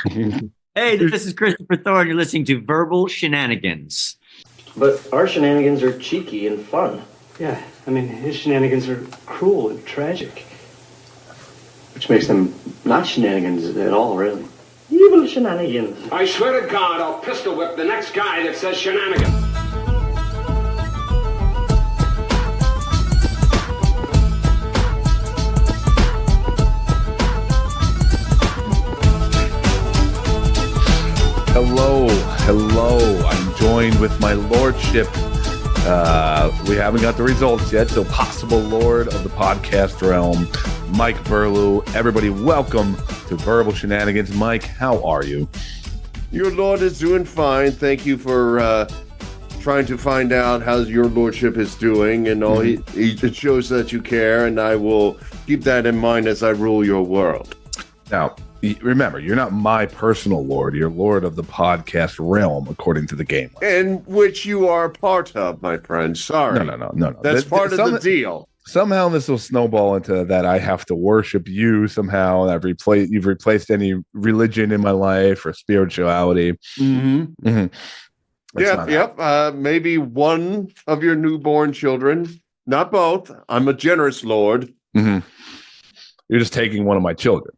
Hey, this is Christopher Thorn. You're listening to Verbal Shenanigans. But our shenanigans are cheeky and fun. Yeah, I mean, his shenanigans are cruel and tragic. Which makes them not shenanigans at all, really. Evil shenanigans. I swear to God, I'll pistol whip the next guy that says shenanigans. Hello. I'm joined with my lordship. We haven't got the results yet, so possible lord of the podcast realm, Mike Burlew. Everybody, welcome to Verbal Shenanigans. Mike, how are you? Your lord is doing fine. Thank you for trying to find out how your lordship is doing and all. It shows that you care, and I will keep that in mind as I rule your world. Now, remember, you're not my personal lord. You're lord of the podcast realm, according to the game. In which you are part of, my friend. Sorry. No. That's part of the deal. Somehow this will snowball into that I have to worship you somehow. You've replaced any religion in my life or spirituality. Yep. Maybe one of your newborn children. Not both. I'm a generous lord. You're just taking one of my children.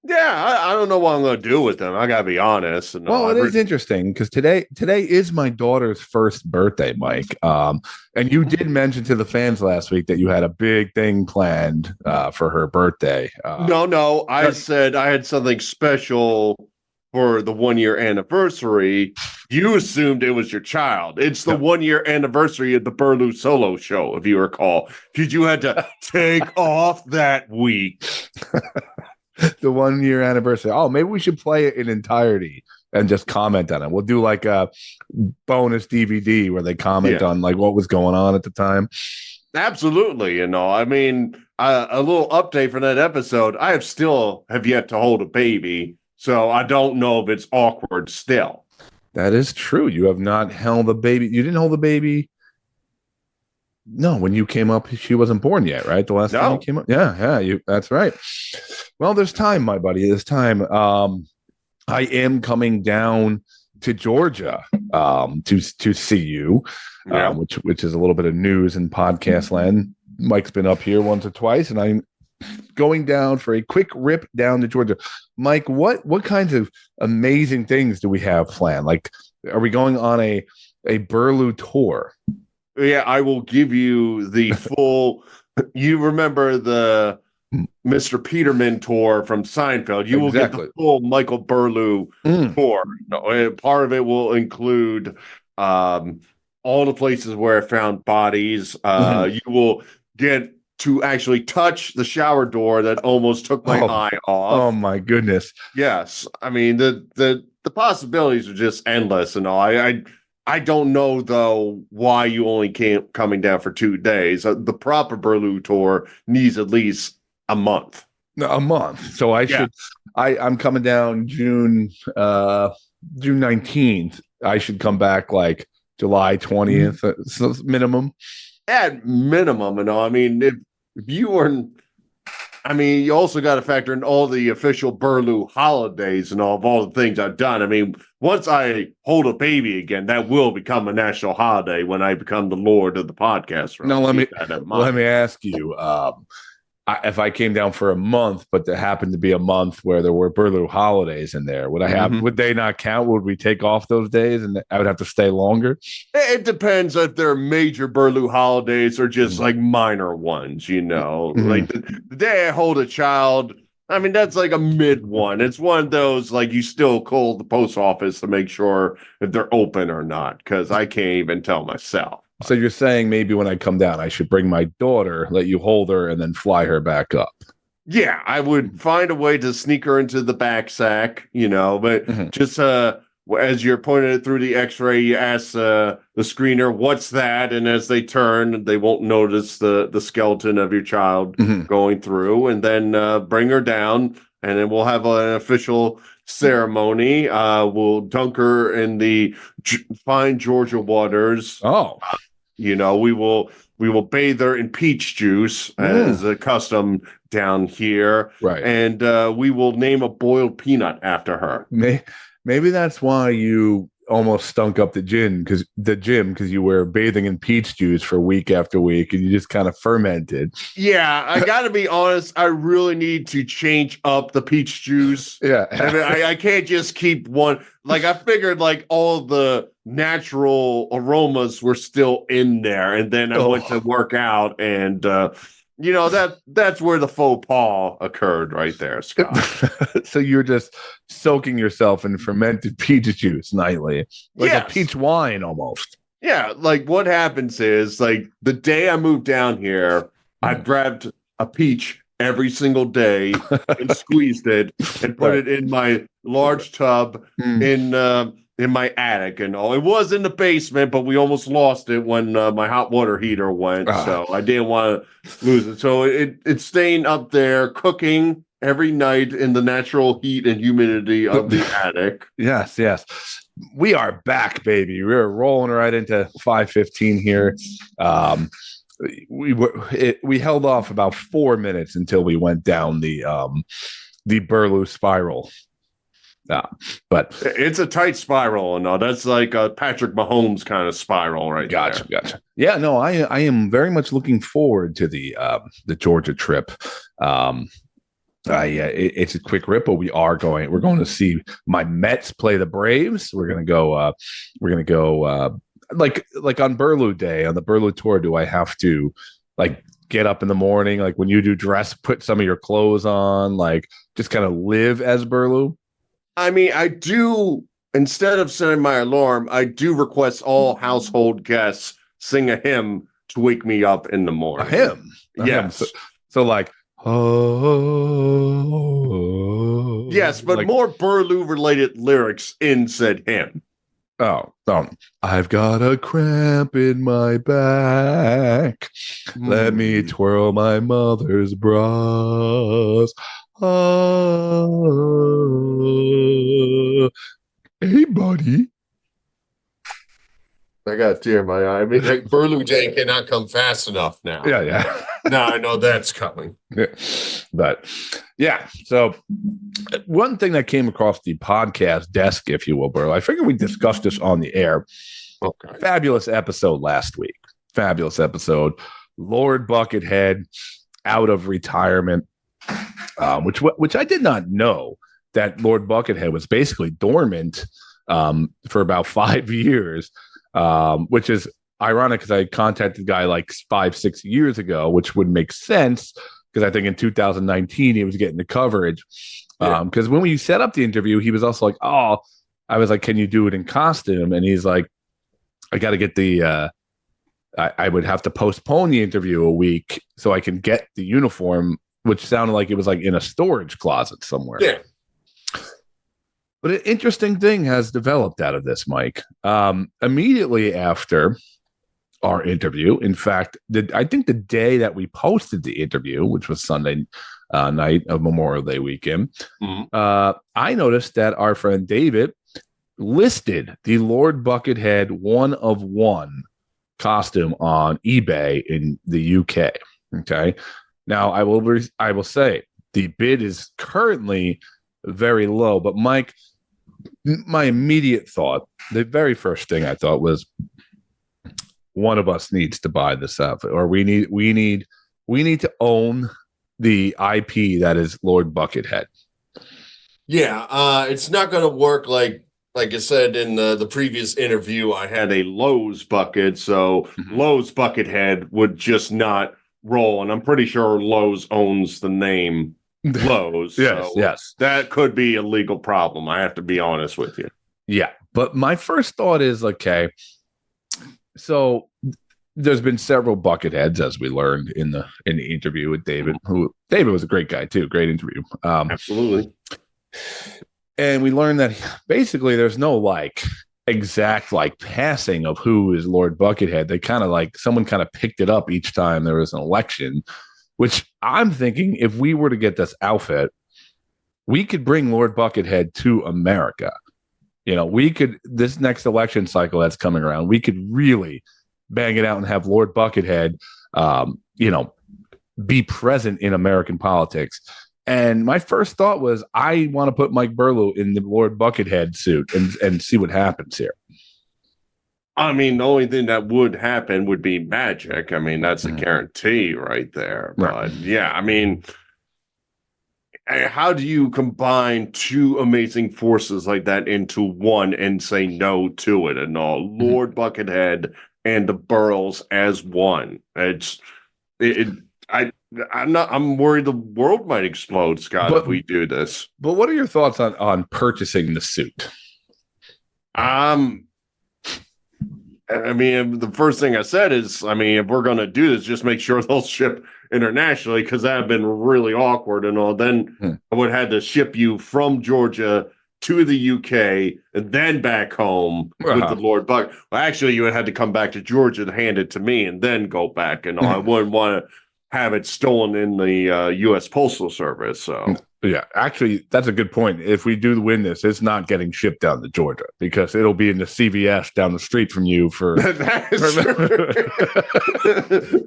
Yeah, I don't know what I'm going to do with them. I got to be honest. Well, it is interesting because today is my daughter's first birthday, Mike. And you did mention to the fans last week that you had a big thing planned for her birthday. No. I said I had something special for the 1-year anniversary. You assumed it was your child. It's the 1-year anniversary of the Burlew solo show, if you recall. Because you had to take off that week. The 1-year anniversary. Oh, maybe we should play it in entirety and just comment on it. We'll do like a bonus DVD where they comment on like what was going on at the time. Absolutely. I mean, a little update from that episode. I have yet to hold a baby, so I don't know if it's awkward still. That is true. You have not held a baby. You didn't hold a baby. No, when you came up, she wasn't born yet, right? The last time you came up? Yeah, that's right. Well, there's time, my buddy. There's time. I am coming down to Georgia to see you, which is a little bit of news in podcast land. Mike's been up here once or twice, and I'm going down for a quick rip down to Georgia. Mike, what kinds of amazing things do we have planned? Like, are we going on a Burlew tour? Yeah, I will give you the full. You remember the Mr. Peterman tour from Seinfeld? You will get the full Michael Burlew tour. Part of it will include all the places where I found bodies. You will get to actually touch the shower door that almost took my eye off. Oh my goodness! Yes, I mean the possibilities are just endless and all. I don't know, though, why you only coming down for 2 days. The proper Burlew tour needs at least a month. A month. So I'm coming down June 19th. I should come back like July 20th minimum. At minimum, I mean, if you weren't. I mean, you also got to factor in all the official Burlew holidays and all the things I've done. I mean, once I hold a baby again, that will become a national holiday when I become the lord of the podcast. Now, let me ask you, if I came down for a month, but there happened to be a month where there were Burlew holidays in there, would I have? Would they not count? Would we take off those days, and I would have to stay longer? It depends if they're major Burlew holidays or just like minor ones. Like the day I hold a child. I mean, that's like a mid one. It's one of those like you still call the post office to make sure if they're open or not, because I can't even tell myself. So you're saying maybe when I come down, I should bring my daughter, let you hold her, and then fly her back up. Yeah, I would find a way to sneak her into the back sack, but just as you're pointing it through the x-ray, you ask the screener, what's that? And as they turn, they won't notice the skeleton of your child going through, and then bring her down, and then we'll have an official ceremony. We'll dunk her in the fine Georgia waters. You know, we will bathe her in peach juice as a custom down here. Right. And we will name a boiled peanut after her. Maybe that's why you almost stunk up the gym because you were bathing in peach juice for week after week and you just kind of fermented. Yeah, I gotta be honest. I really need to change up the peach juice. Yeah, I mean, I can't just keep one. Like I figured, like all the natural aromas were still in there, and then I went to work out, and you know that's where the faux pas occurred right there, Scott. So you're just soaking yourself in fermented peach juice nightly, like a peach wine almost. Yeah, like what happens is like the day I moved down here, I grabbed a peach every single day and squeezed it and put it in my large tub in my attic and all. It was in the basement, but we almost lost it when my hot water heater went. So I didn't want to lose it. So it's staying up there cooking every night in the natural heat and humidity of the attic. Yes. We are back, baby. We're rolling right into 5:15 here. We held off about 4 minutes until we went down the Burlew spiral. But it's a tight spiral, and that's like a Patrick Mahomes kind of spiral, right? Gotcha. Yeah, no, I am very much looking forward to the Georgia trip. It's a quick rip, but we're going to see my Mets play the Braves. We're gonna go. Like on Burlew Day, on the Burlew tour. Do I have to like get up in the morning, like when you do dress, put some of your clothes on, like just kind of live as Burlew? I mean, I do, instead of setting my alarm, I do request all household guests sing a hymn to wake me up in the morning. A hymn? Yes. So like, oh. Yes, but like, more Burlew-related lyrics in said hymn. Oh, I've got a cramp in my back. Let me twirl my mother's bras. Hey, buddy. I got a tear in my eye. I mean, like, Burlew Day cannot come fast enough now. Yeah. Now I know that's coming. Yeah. But yeah, so one thing that came across the podcast desk, if you will, Burlew, I figured we discussed this on the air. Okay. Fabulous episode last week. Fabulous episode. Lord Buckethead out of retirement, which I did not know that Lord Buckethead was basically dormant for about 5 years, which is ironic because I contacted the guy like 5-6 years ago, which would make sense because I think in 2019 he was getting the coverage. Because when we set up the interview, he was also like, I was like, can you do it in costume? And he's like, I got to get the I would have to postpone the interview a week so I can get the uniform, which sounded like it was like in a storage closet somewhere. Yeah. But an interesting thing has developed out of this, Mike. Immediately after our interview, in fact, I think the day that we posted the interview, which was Sunday night of Memorial Day weekend, I noticed that our friend David listed the Lord Buckethead 1 of 1 costume on eBay in the UK. Okay. Now I will say the bid is currently very low, but Mike, my immediate thought, the very first thing I thought was one of us needs to buy this outfit, or we need to own the IP that is Lord Buckethead. Yeah, it's not going to work like I said in the previous interview. I had a Lowe's bucket, so Lowe's Buckethead would just not roll, and I'm pretty sure Lowe's owns the name Lowe's. Yes. That could be a legal problem. I have to be honest with you. Yeah, but my first thought is, okay, so there's been several Bucketheads, as we learned in the interview with David. David was a great guy too, great interview. Absolutely. And we learned that basically there's no exact passing of who is Lord Buckethead. They kind of someone kind of picked it up each time there was an election, which I'm thinking if we were to get this outfit, we could bring Lord Buckethead to America. You know, we could, this next election cycle that's coming around, we could really bang it out and have Lord Buckethead, be present in American politics. And my first thought was, I want to put Mike Burlew in the Lord Buckethead suit and see what happens here. I mean, the only thing that would happen would be magic. I mean, that's a guarantee right there. Right. But yeah, I mean, how do you combine two amazing forces like that into one and say no to it and all? Lord Buckethead and the Burles as one. I'm worried the world might explode, Scott, if we do this. But what are your thoughts on purchasing the suit? I mean, the first thing I said is, I mean, if we're going to do this, just make sure they'll ship internationally, because that would have been really awkward and all. Then I would have had to ship you from Georgia to the UK and then back home with the Lord Buck. Well, actually, you would have had to come back to Georgia to hand it to me and then go back. And all. I wouldn't want to have it stolen in the U.S. Postal Service. So. Yeah, actually, that's a good point. If we do win this, it's not getting shipped down to Georgia, because it'll be in the CVS down the street from you for.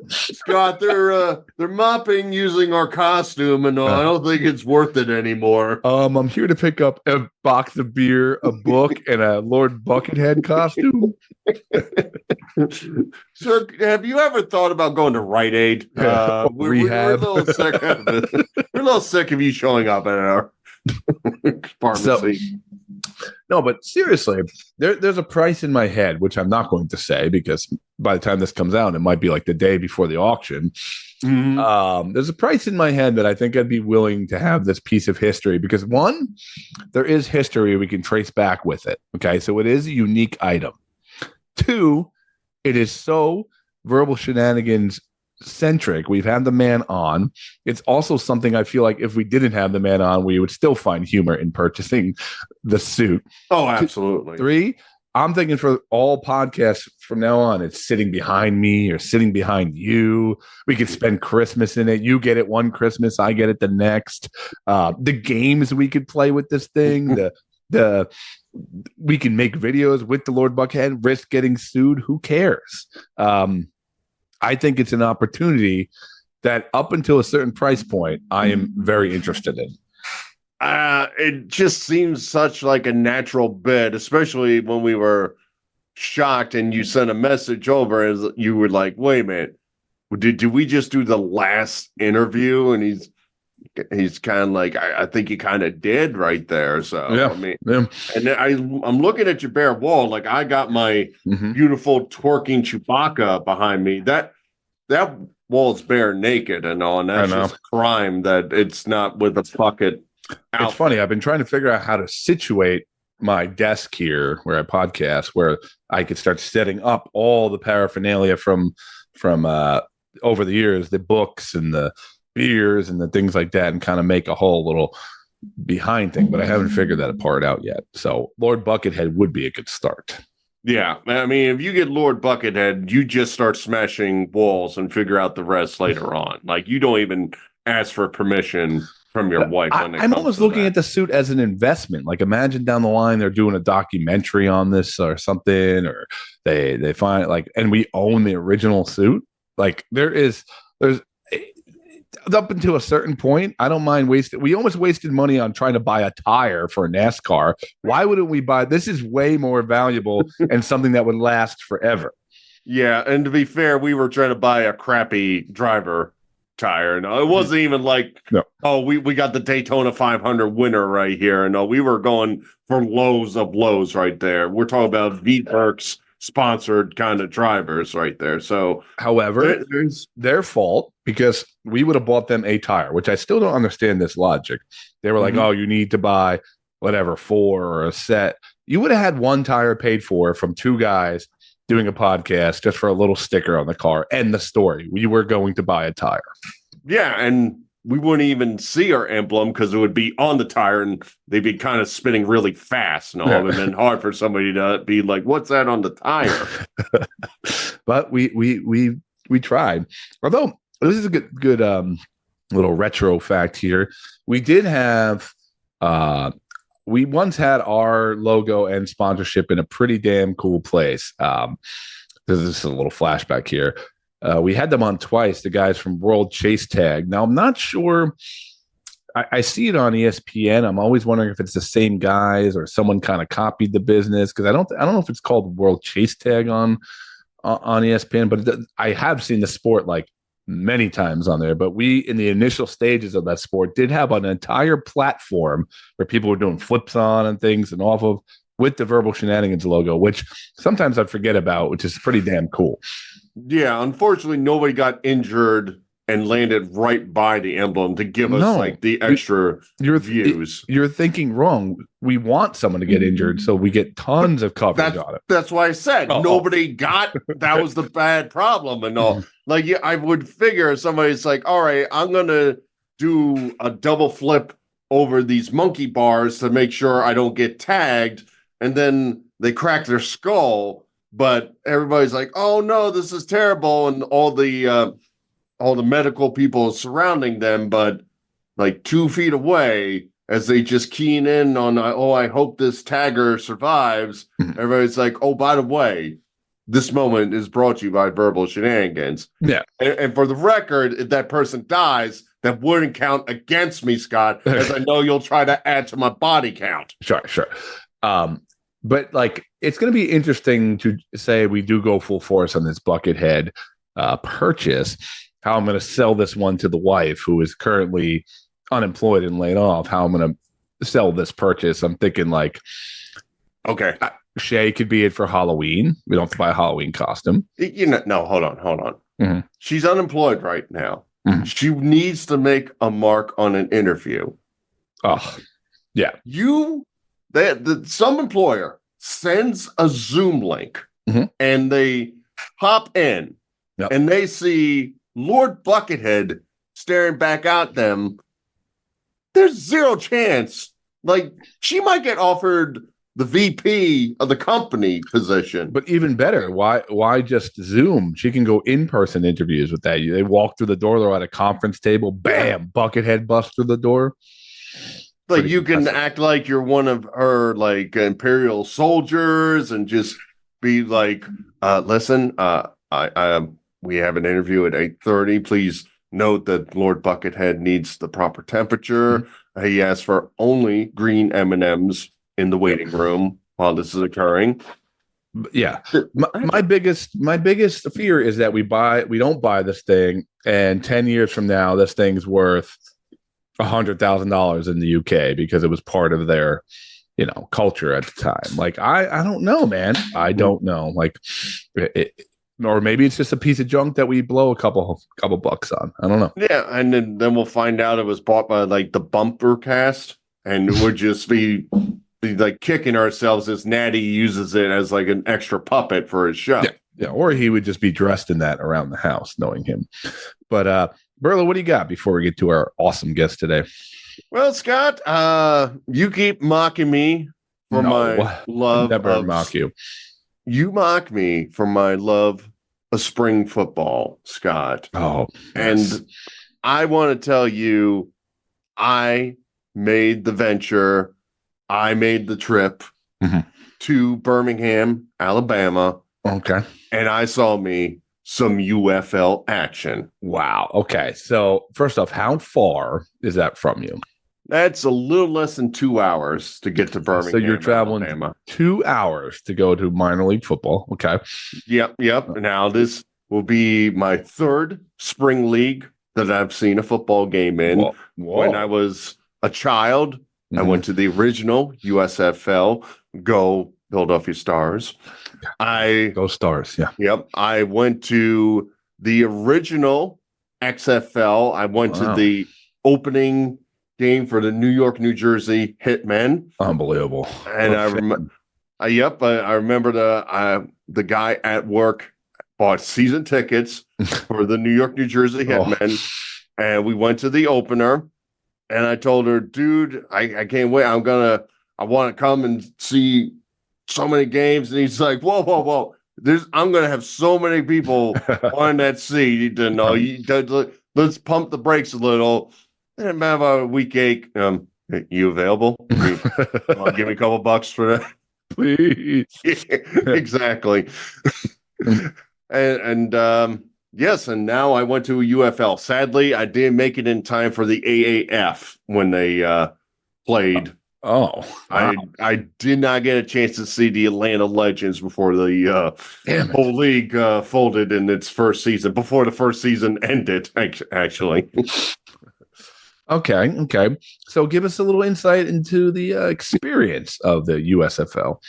Scott, they're mopping using our costume, and I don't think it's worth it anymore. I'm here to pick up a box of beer, a book, and a Lord Buckethead costume. Sir, have you ever thought about going to Rite Aid? Rehab. We're a little sick of it. We're a little sick of you showing up at our pharmacy. No, but seriously, there's a price in my head, which I'm not going to say, because by the time this comes out, it might be like the day before the auction. There's a price in my head that I think I'd be willing to have this piece of history, because one, there is history we can trace back with it. Okay, so it is a unique item. Two, it is so Verbal Shenanigans centric. We've had the man on. It's also something I feel like if we didn't have the man on, we would still find humor in purchasing the suit. Oh, absolutely. Three, I'm thinking for all podcasts from now on, it's sitting behind me or sitting behind you. We could spend Christmas in it. You get it one Christmas, I get it the next. The games we could play with this thing, we can make videos with the Lord Buckhead, risk getting sued. Who cares? I think it's an opportunity that up until a certain price point, I am very interested in. It just seems such like a natural bid, especially when we were shocked and you sent a message over as you were like, wait a minute, did we just do the last interview? And he's kind of like, I think you kind of did right there. So yeah, I mean, and then I'm looking at your bare wall. Like, I got my beautiful twerking Chewbacca behind me. That wall's bare naked and all, and that's just a crime that it's not with a bucket. It's funny. I've been trying to figure out how to situate my desk here where I podcast, where I could start setting up all the paraphernalia from over the years, the books and the beers and the things like that, and kind of make a whole little behind thing, but I haven't figured that part out yet. So Lord Buckethead would be a good start. Yeah, I mean, if you get Lord Buckethead, you just start smashing walls and figure out the rest later on. Like, you don't even ask for permission from your wife. I'm almost looking at the suit as an investment. Like, imagine down the line they're doing a documentary on this or something, or they find like, and we own the original suit. Like, there's up until a certain point, I don't mind wasting. We almost wasted money on trying to buy a tire for a NASCAR. Why wouldn't we buy? This is way more valuable and something that would last forever. Yeah, and to be fair, we were trying to buy a crappy driver tire. No, it wasn't even like, we got the Daytona 500 winner right here. No, we were going for lows of lows right there. We're talking about V-Perks sponsored kind of drivers right there. So, however, it's their fault, because we would have bought them a tire, which I still don't understand this logic. They were like, oh, you need to buy whatever 4 or a set. You would have had one tire paid for from 2 guys doing a podcast just for a little sticker on the car and the story. We were going to buy a tire. Yeah, and we wouldn't even see our emblem because it would be on the tire and they'd be kind of spinning really fast and all. It would have been hard for somebody to be like, what's that on the tire? But we tried. Although this is a good little retro fact here. We did have we once had our logo and sponsorship in a pretty damn cool place. The because this is a little flashback here. We had them on twice, the guys from World Chase Tag. Now, I'm not sure. I see it on ESPN. I'm always wondering if it's the same guys or someone kind of copied the business, because I don't know if it's called World Chase Tag on ESPN, but I have seen the sport like many times on there. But we, in the initial stages of that sport, did have an entire platform where people were doing flips on and things and off of with the Verbal Shenanigans logo, which sometimes I forget about, which is pretty damn cool. Yeah, unfortunately, nobody got injured and landed right by the emblem to give us like the extra views. You're thinking wrong. We want someone to get injured, so we get tons of coverage on it. That's why I said nobody got. That was the bad problem and all. Like, yeah, I would figure somebody's like, all right, I'm gonna do a double flip over these monkey bars to make sure I don't get tagged, and then they crack their skull. But everybody's like, oh no, this is terrible, and all the medical people surrounding them, but like 2 feet away, as they just keen in on, I hope this tagger survives. Everybody's like, oh, by the way, this moment is brought to you by Verbal Shenanigans. Yeah. And for the record, if that person dies, that wouldn't count against me, Scott, as I know you'll try to add to my body count. Sure. But like, it's going to be interesting to say we do go full force on this Buckethead purchase. How I'm going to sell this one to the wife who is currently unemployed and laid off. How I'm going to sell this purchase. I'm thinking like, okay, Shay could be it for Halloween. We don't have to buy a Halloween costume. No, hold on. Mm-hmm. She's unemployed right now. Mm-hmm. She needs to make a mark on an interview. Oh, yeah. Some employer sends a Zoom link and they hop in and they see Lord Buckethead staring back at them. There's zero chance. Like, she might get offered the VP of the company position. But even better, why just Zoom? She can go in-person interviews with that. They walk through the door, they're at a conference table, bam, Buckethead busts through the door. Like, you can act like you're one of her like imperial soldiers and just be like, listen, we have an interview at 8:30. Please note that Lord Buckethead needs the proper temperature. Mm-hmm. He asked for only green M&Ms in the waiting room while this is occurring. Yeah. My biggest fear is that we don't buy this thing, and 10 years from now, this thing's worth $100,000 in the UK because it was part of their, culture at the time. Like, I don't know, man. I don't know. Like, or maybe it's just a piece of junk that we blow a couple bucks on. I don't know. Yeah, and then we'll find out it was bought by like the Bumper Cast, and we'll just be like kicking ourselves as Natty uses it as like an extra puppet for his show. Yeah, or he would just be dressed in that around the house, knowing him. But Burlew, what do you got before we get to our awesome guest today? Well, Scott, you keep mocking me for my love. Never mock you. You mock me for my love of spring football, Scott. Oh, yes. And I want to tell you, I made the venture. I made the trip to Birmingham, Alabama. Okay. And I saw me some UFL action. Wow. Okay. So first off, how far is that from you? That's a little less than 2 hours to get to Birmingham. So you're traveling Alabama. 2 hours to go to minor league football. Okay. Yep. Now this will be my third spring league that I've seen a football game in. Whoa. When I was a child, I went to the original USFL, Go Philadelphia Stars. Go Stars, yeah. Yep. I went to the original XFL. I went to the opening game for the New York, New Jersey Hitmen. Unbelievable. And I remember the guy at work bought season tickets for the New York, New Jersey Hitmen. And we went to the opener. And I told her, dude, I can't wait. I want to come and see so many games. And he's like, whoa. I'm going to have so many people on that seat. Let's pump the brakes a little. And about a week 8, you available? Give me a couple bucks for that. Please. Yeah, exactly. Yes, and now I went to a UFL. Sadly, I didn't make it in time for the AAF when they played. Oh, wow. I did not get a chance to see the Atlanta Legends before the whole league folded in its first season, before the first season ended, actually. Okay. So give us a little insight into the experience of the USFL.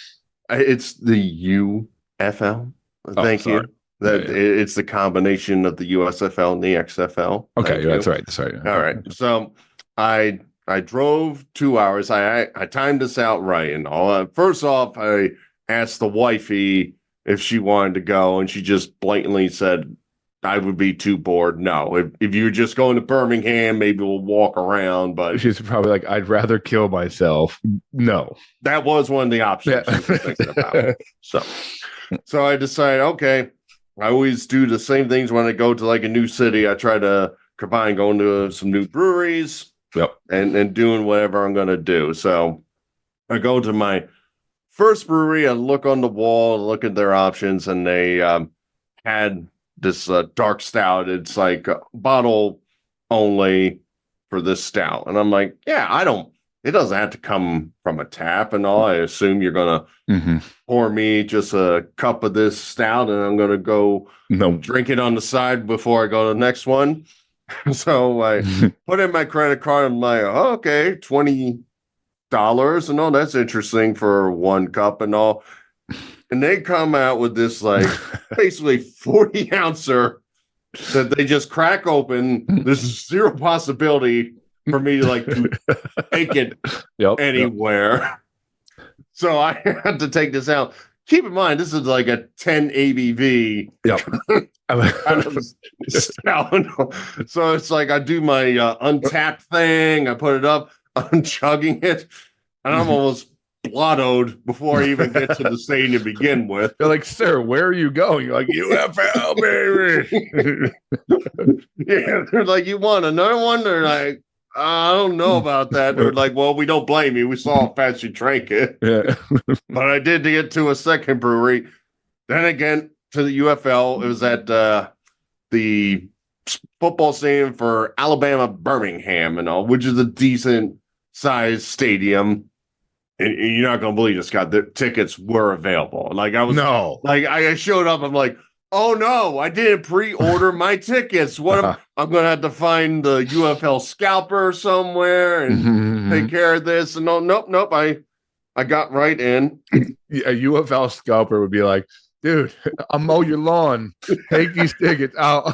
It's the UFL. Thank you. It's the combination of the USFL and the XFL. Okay, that's right. Sorry. All right. So I drove 2 hours. I timed this out right and all. First off, I asked the wifey if she wanted to go, and she just blatantly said I would be too bored. No, if you're just going to Birmingham, maybe we'll walk around. But she's probably like, I'd rather kill myself. No, that was one of the options she was thinking about. So I decided, okay, I always do the same things when I go to like a new city. I try to combine going to some new breweries. Yep. And doing whatever I'm going to do. So I go to my first brewery, I look on the wall, look at their options, and they had this dark stout. It's like bottle only for this stout. And I'm like, yeah, it doesn't have to come from a tap and all. I assume you're going to pour me just a cup of this stout and I'm going to go drink it on the side before I go to the next one. So I put in my credit card. I'm like, oh, okay, $20 and all. That's interesting for one cup and all. And they come out with this like basically 40 ouncer that they just crack open. There's zero possibility for me to like take it anywhere. So I had to take this out. Keep in mind, this is like a 10 ABV. So it's like I do my untapped thing. I put it up. I'm chugging it. And I'm almost blottoed before I even get to the stadium to begin with. They're like, sir, where are you going? You're like, UFL, baby. Yeah, they're like, you want another one? They're like, I don't know about that. They're like, well, we don't blame you. We saw how fast you drank it. Yeah. But I did get to a second brewery. Then again, to the UFL. It was at the football stadium for Alabama Birmingham and all, which is a decent sized stadium. And you're not gonna believe this, Scott. The tickets were available. Like I showed up. I'm like, oh no, I didn't pre-order my tickets. What I'm gonna have to find the UFL scalper somewhere and take care of this. And nope. I got right in. A UFL scalper would be like, dude, I'll mow your lawn. Take these tickets out.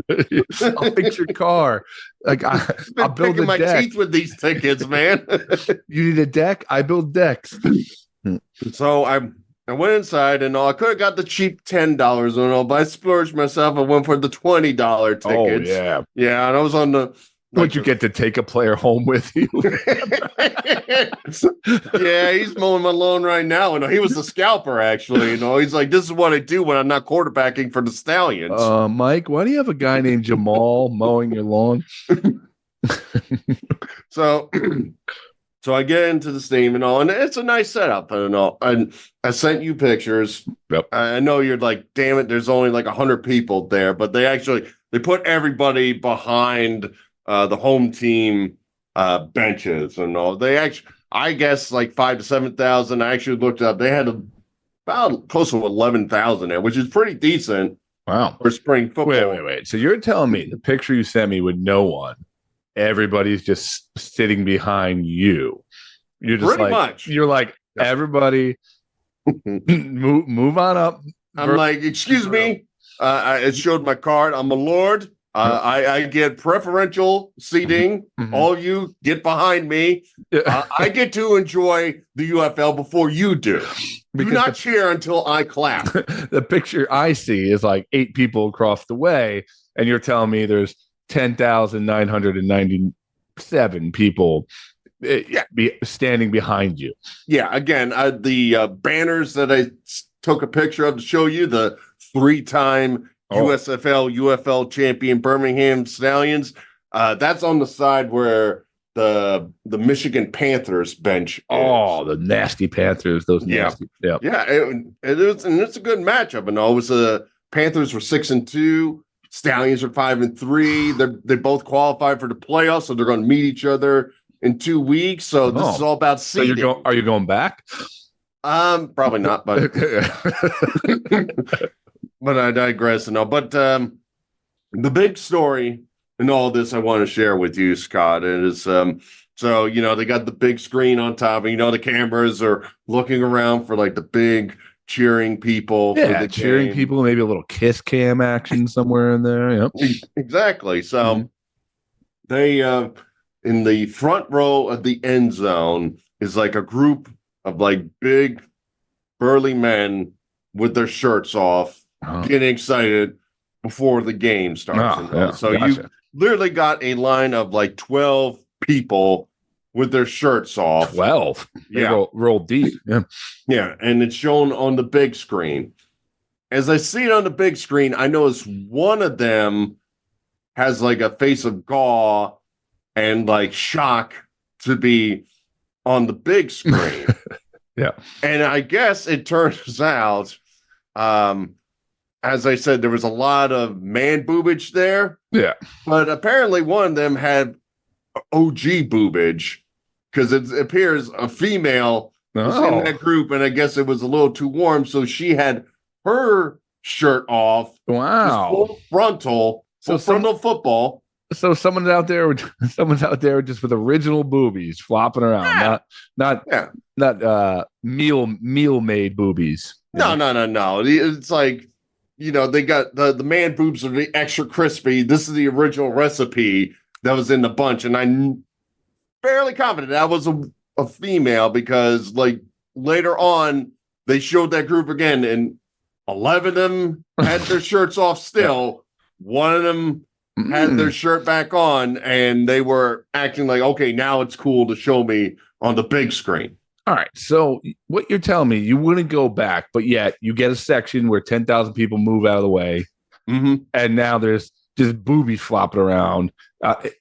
I'll fix your car. Like I'll build a my deck. Teeth with these tickets, man. You need a deck? I build decks. So I went inside and all. I could have got the cheap $10 and all, but I splurged myself. I went for the $20 tickets. Oh yeah. And I was on the. Would you get to take a player home with you? Yeah, he's mowing my lawn right now. And he was the scalper, actually. He's like, this is what I do when I'm not quarterbacking for the Stallions. Mike, why do you have a guy named Jamal mowing your lawn? So I get into the stadium and all, and it's a nice setup and all. And I sent you pictures. Yep. I know you're like, damn it, there's only like 100 people there, but they put everybody behind the home team benches and all. They actually, I guess, like 5,000 to 7,000. I actually looked up. They had about close to 11,000 there, which is pretty decent. Wow. For spring football. Wait. So you're telling me the picture you sent me with no one, everybody's just sitting behind you. You're just pretty much. You're like, everybody move on up. I'm like, excuse me. It showed my card. I'm a lord. I get preferential seating. All you get behind me. I get to enjoy the UFL before you do. Do not cheer until I clap. The picture I see is like 8 people across the way, and you're telling me there's 10,997 people standing behind you. Yeah, again, the banners that I took a picture of to show you, the 3-time USFL, UFL champion Birmingham Stallions. That's on the side where the Michigan Panthers bench is. Oh, the nasty Panthers, those nasty. Yeah. It's a good matchup. And it was the Panthers were 6-2, Stallions are 5-3. They both qualified for the playoffs, so they're going to meet each other in 2 weeks. So this is all about seeding. So are you going back? Probably not, but but I digress. No, but the big story in all this I want to share with you, Scott, is so they got the big screen on top, and the cameras are looking around for like the big cheering people. Yeah, for the cheering game. people, maybe a little kiss cam action somewhere in there. Yep. Exactly. So they in the front row of the end zone is like a group of like big burly men with their shirts off, getting excited before the game starts. So you literally got a line of like 12 people with their shirts off. 12. Yeah. Roll deep. Yeah. And it's shown on the big screen. As I see it on the big screen, I notice one of them has like a face of gall and like shock to be on the big screen. Yeah. And I guess it turns out, as I said, there was a lot of man boobage there. Yeah. But apparently one of them had OG boobage because it appears a female was in that group, and I guess it was a little too warm, so she had her shirt off. Wow. Full frontal, frontal football. So someone's out there just with original boobies flopping around, not meal made boobies. No. It's like, they got the man boobs are the extra crispy. This is the original recipe that was in the bunch, and I'm fairly confident that was a female because like later on they showed that group again, and 11 of them had their shirts off still. One of them had their shirt back on, and they were acting like, okay, now it's cool to show me on the big screen. All right. So what you're telling me, you wouldn't go back, but yet you get a section where 10,000 people move out of the way. Mm-hmm. And now there's just boobies flopping around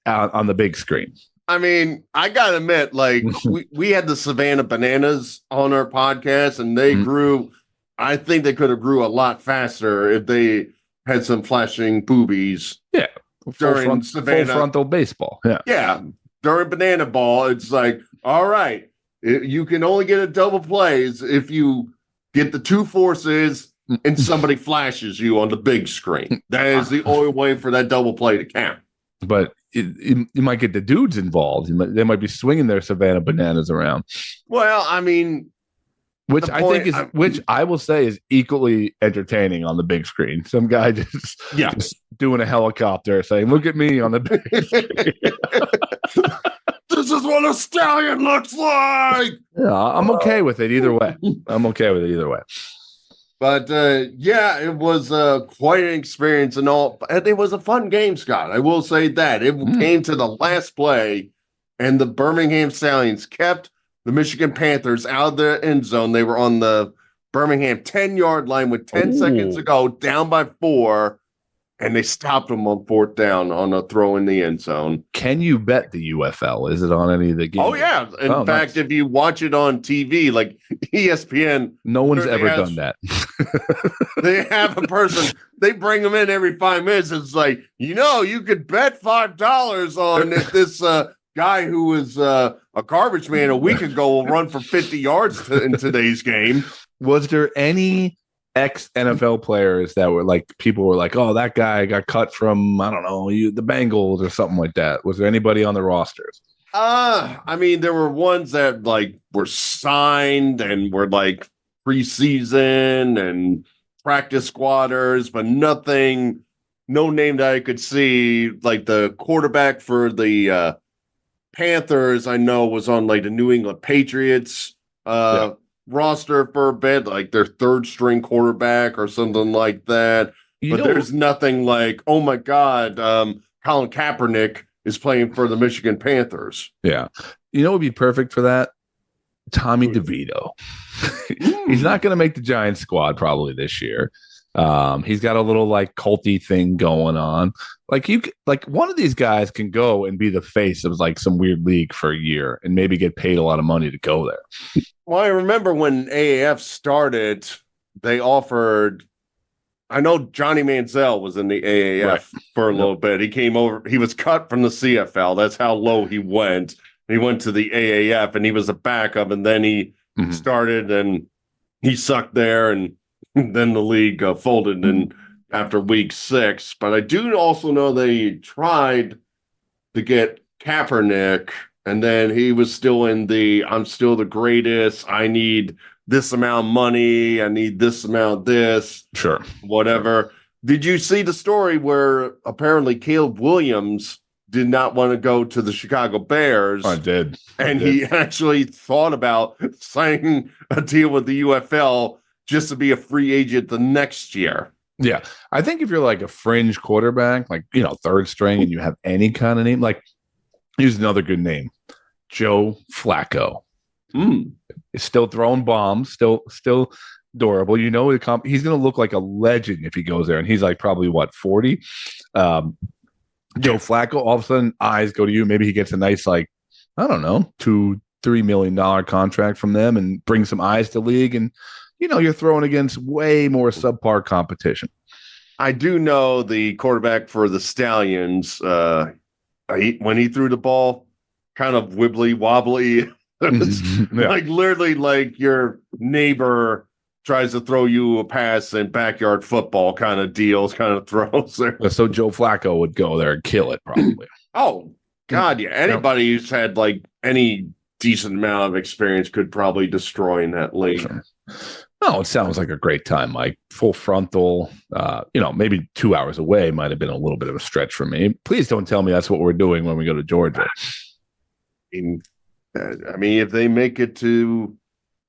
on the big screen. I mean, I got to admit, like we had the Savannah Bananas on our podcast, and they grew. I think they could have grew a lot faster if they had some flashing boobies. Yeah. During Savannah. Full frontal baseball. Yeah. During Banana Ball, it's like, all right, you can only get a double plays if you get the two forces and somebody flashes you on the big screen. That is the only way for that double play to count. But you might get the dudes involved. They might be swinging their Savannah Bananas around. Well, I mean, which I will say is equally entertaining on the big screen. Some guy just doing a helicopter saying, "Look at me on the big screen." This is what a stallion looks like. Yeah, I'm okay with it either way. But it was quite an experience and all. It was a fun game, Scott. I will say that. It came to the last play, and the Birmingham Stallions kept the Michigan Panthers out of the end zone. They were on the Birmingham 10-yard line with 10 seconds to go, down by 4, and they stopped them on 4th down on a throw in the end zone. Can you bet the UFL? Is it on any of the games? Oh, yeah. In fact, if you watch it on TV, like ESPN. No one's ever done that. They have a person, they bring them in every 5 minutes. It's like, you could bet $5 on if this guy who was a garbage man a week ago will run for 50 yards in today's game. Was there any ex-NFL players that were like, people were like, oh, that guy got cut from, I don't know, the Bengals or something like that? Was there anybody on the rosters? I mean, there were ones that like were signed and were like preseason and practice squatters, but no name that I could see. Like the quarterback for the Panthers, I know was on like the New England Patriots roster for a bit, like their 3rd string quarterback or something like that. But there's nothing like, oh my God, Colin Kaepernick is playing for the Michigan Panthers. Yeah. What would be perfect for that? Tommy DeVito. He's not going to make the Giants squad probably this year. He's got a little like culty thing going on. Like one of these guys can go and be the face of like some weird league for a year and maybe get paid a lot of money to go there. Well, I remember when AAF started, they offered. I know Johnny Manziel was in the AAF for a little bit. He came over. He was cut from the CFL. That's how low he went. He went to the AAF, and he was a backup. And then he started, and he sucked there, and then the league folded in after week 6. But I do also know they tried to get Kaepernick, and then he was still in the I'm still the greatest. I need this amount of money. I need this amount this. Sure. Whatever. Did you see the story where apparently Caleb Williams did not want to go to the Chicago Bears? I did. He actually thought about signing a deal with the UFL just to be a free agent the next year. Yeah. I think if you're like a fringe quarterback, like, third string, and you have any kind of name, like, here's another good name, Joe Flacco. He's still throwing bombs, still adorable. He's going to look like a legend if he goes there. And he's like probably 40. Joe Flacco, all of a sudden eyes go to you. Maybe he gets a nice, like, I don't know, $2-3 million contract from them and brings some eyes to league. And, you're throwing against way more subpar competition. I do know the quarterback for the Stallions, when he threw the ball, kind of wibbly wobbly. Like literally like your neighbor tries to throw you a pass in backyard football kind of deals, kind of throws there. So Joe Flacco would go there and kill it probably. Oh, God, yeah. Anybody who's had like any decent amount of experience could probably destroy in that league. Sure. Oh, it sounds like a great time, Mike. Full Frontal, maybe 2 hours away might have been a little bit of a stretch for me. Please don't tell me that's what we're doing when we go to Georgia. I mean, if they make it to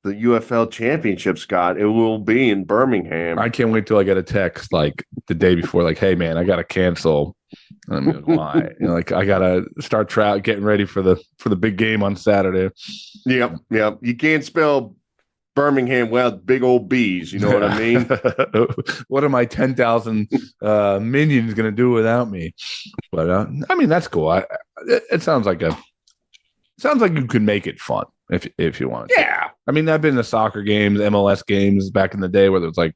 the UFL championship, Scott, it will be in Birmingham. I can't wait till I get a text like the day before, like, "Hey, man, I got to cancel." I'm like, why? I got to start getting ready for the big game on Saturday. Yep. You can't spell Birmingham without big old B's. You know what I mean? What are my 10,000 minions going to do without me? But I mean, that's cool. It sounds like you could make it fun if you want. Yeah. I mean, I've been to soccer games, MLS games back in the day where there was like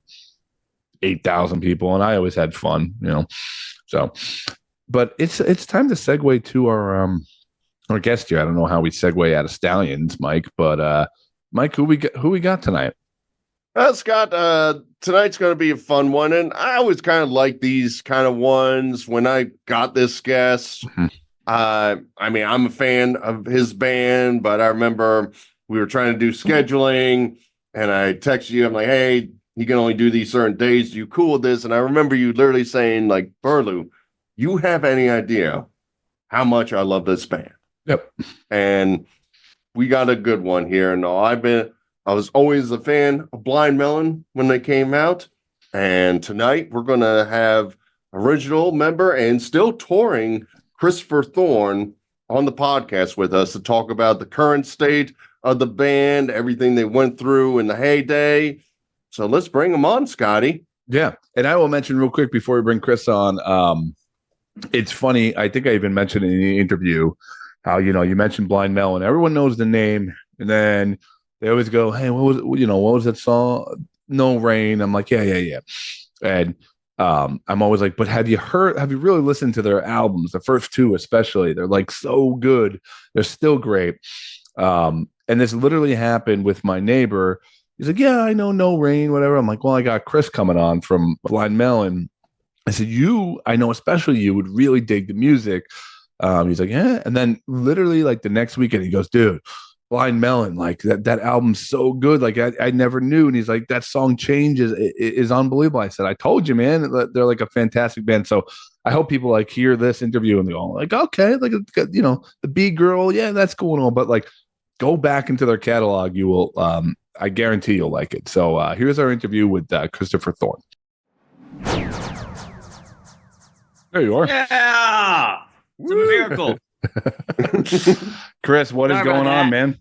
8,000 people, and I always had fun, So, but it's time to segue to our guest here. I don't know how we segue out of Stallions, Mike, but Mike, who we got tonight? Scott, tonight's going to be a fun one, and I always kind of like these kind of ones when I got this guest. I mean, I'm a fan of his band, but I remember we were trying to do scheduling, and I texted you. I'm like, hey, you can only do these certain days. You cool with this? And I remember you literally saying, like, Burlew, you have any idea how much I love this band? Yep. And we got a good one here. And I was always a fan of Blind Melon when they came out. And tonight we're going to have original member and still touring Christopher Thorn on the podcast with us to talk about the current state of the band, everything they went through in the heyday. So let's bring him on, Scotty. Yeah. And I will mention real quick before we bring Chris on, it's funny. I think I even mentioned in the interview how, you mentioned Blind Melon. Everyone knows the name. And then they always go, hey, what was that song? No Rain. I'm like, yeah. And I'm always like, but have you really listened to their albums? The first two, especially, they're like so good. They're still great. And this literally happened with my neighbor. He's like, yeah, I know No Rain, whatever. I'm like, well, I got Chris coming on from Blind Melon. I said, I know especially you would really dig the music. He's like, yeah. And then literally like the next weekend, he goes, dude, Blind Melon, like that album's so good. Like I never knew. And he's like, that song Changes is unbelievable. I said, I told you, man, they're like a fantastic band. So I hope people like hear this interview and they go like, okay, like, the B Girl. Yeah, that's going on. But like, go back into their catalog. You will, I guarantee you'll like it. So here's our interview with Christopher Thorn. There you are. Yeah. It's a miracle. Chris, what is going on, man?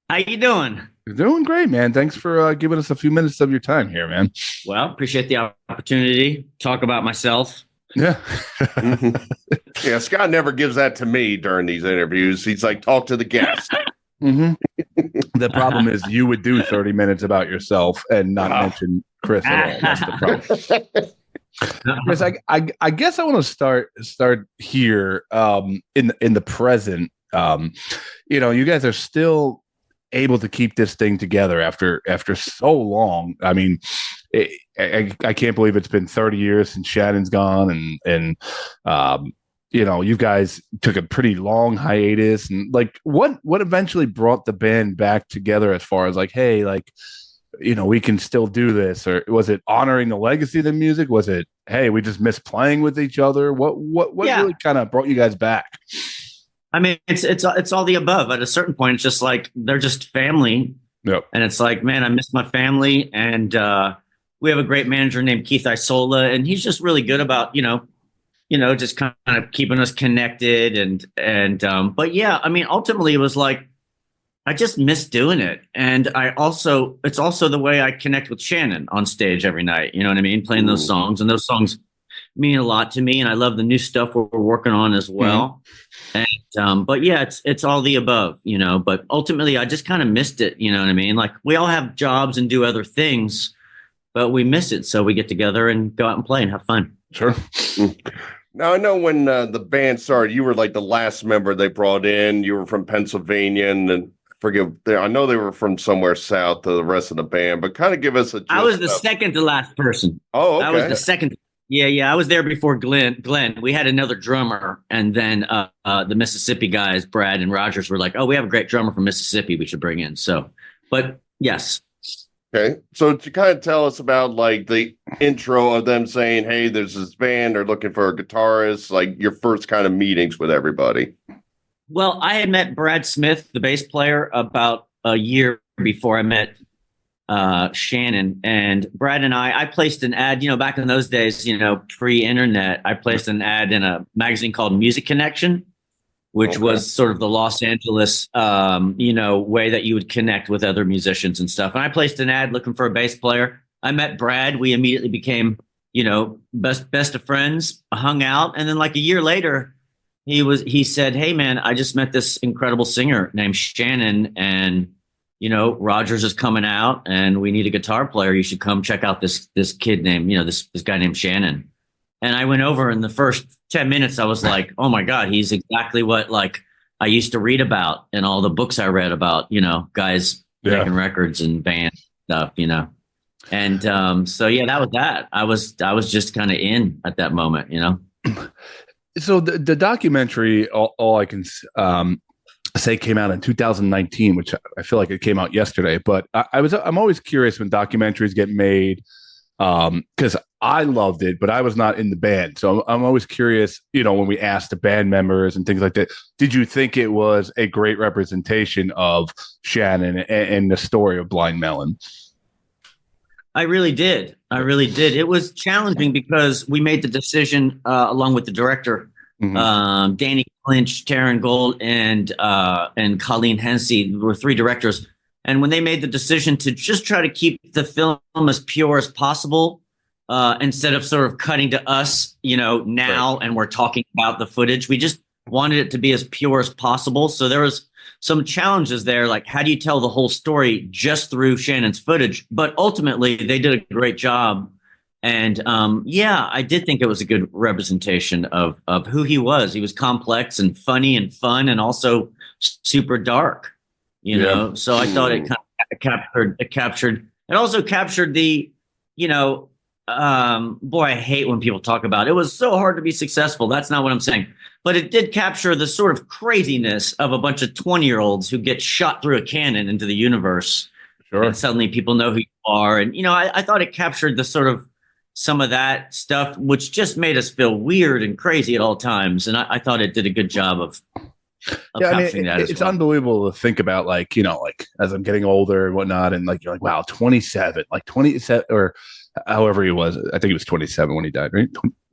How you doing? You're doing great, man. Thanks for giving us a few minutes of your time here, man. Well, appreciate the opportunity to talk about myself. Yeah. Yeah, Scott never gives that to me during these interviews. He's like, talk to the guest. Mm-hmm. The problem is you would do 30 minutes about yourself and not mention Chris at all. That's the problem. Chris, I guess I want to start here in the present. You guys are still able to keep this thing together after so long. I mean, I can't believe it's been 30 years since Shannon's gone, and you guys took a pretty long hiatus, and like what eventually brought the band back together as far as like, hey, like, we can still do this? Or was it honoring the legacy of the music? Was it, hey, we just miss playing with each other? What really kind of brought you guys back? I mean, it's all the above. At a certain point, it's just like they're just family. Yep. And it's like, man, I miss my family, and we have a great manager named Keith Isola, and he's just really good about just kind of keeping us connected, and but yeah, I mean, ultimately it was like I just miss doing it, and it's also the way I connect with Shannon on stage every night. You know what I mean? Playing those songs, and those songs mean a lot to me, and I love the new stuff we're working on as well. And but yeah, it's all the above, but ultimately I just kind of missed it. You know what I mean? Like, we all have jobs and do other things, but we miss it, so we get together and go out and play and have fun. Sure. Now, I know when the band started, you were like the last member they brought in. You were from Pennsylvania, and I know they were from somewhere south of the rest of the band, but kind of give us a. I was the second to last person. Oh, okay. I was the second. Yeah. I was there before Glenn. We had another drummer, and then the Mississippi guys, Brad and Rogers, were like, "Oh, we have a great drummer from Mississippi we should bring in." So, but yes. Okay. So to kind of tell us about like the intro of them saying, "Hey, there's this band, they're looking for a guitarist," like your first kind of meetings with everybody. Well, I had met Brad Smith, the bass player, about a year before I met Shannon. And Brad and I placed an ad, back in those days, pre-internet, I placed an ad in a magazine called Music Connection, which was sort of the Los Angeles, way that you would connect with other musicians and stuff. And I placed an ad looking for a bass player. I met Brad. We immediately became, best of friends, hung out. And then like a year later, he said, "Hey man, I just met this incredible singer named Shannon, and Rogers is coming out and we need a guitar player. You should come check out this kid named, this guy named Shannon." And I went over, in the first 10 minutes, I was like, oh my God, he's exactly what like I used to read about in all the books I read about, guys making records and band stuff, And so yeah, that was that. I was just kind of in at that moment, So the documentary, all I can say, came out in 2019, which I feel like it came out yesterday. But I'm always curious when documentaries get made, because I loved it, but I was not in the band. So I'm always curious, when we asked the band members and things like that, did you think it was a great representation of Shannon and the story of Blind Melon? I really did. It was challenging because we made the decision along with the director, Danny Clinch, Taryn Gold, and Colleen Hensey were three directors. And when they made the decision to just try to keep the film as pure as possible, instead of sort of cutting to us, now, and we're talking about the footage, we just wanted it to be as pure as possible. So there was some challenges there, like how do you tell the whole story just through Shannon's footage? But ultimately, they did a great job. And I did think it was a good representation of who he was. He was complex and funny and fun, and also super dark, So I thought it kind of captured. It also captured the, boy, I hate when people talk about it was so hard to be successful. That's not what I'm saying. But it did capture the sort of craziness of a bunch of 20-year-olds who get shot through a cannon into the universe. Sure. And suddenly people know who you are. And, I thought it captured the sort of some of that stuff, which just made us feel weird and crazy at all times. And I thought it did a good job of of Yeah, I capturing mean, that as it's well. unbelievable to think about, like, you know, like as I'm getting older and whatnot, and like you're like, wow, 27, like 27, or however he was. I think he was 27 when he died, right?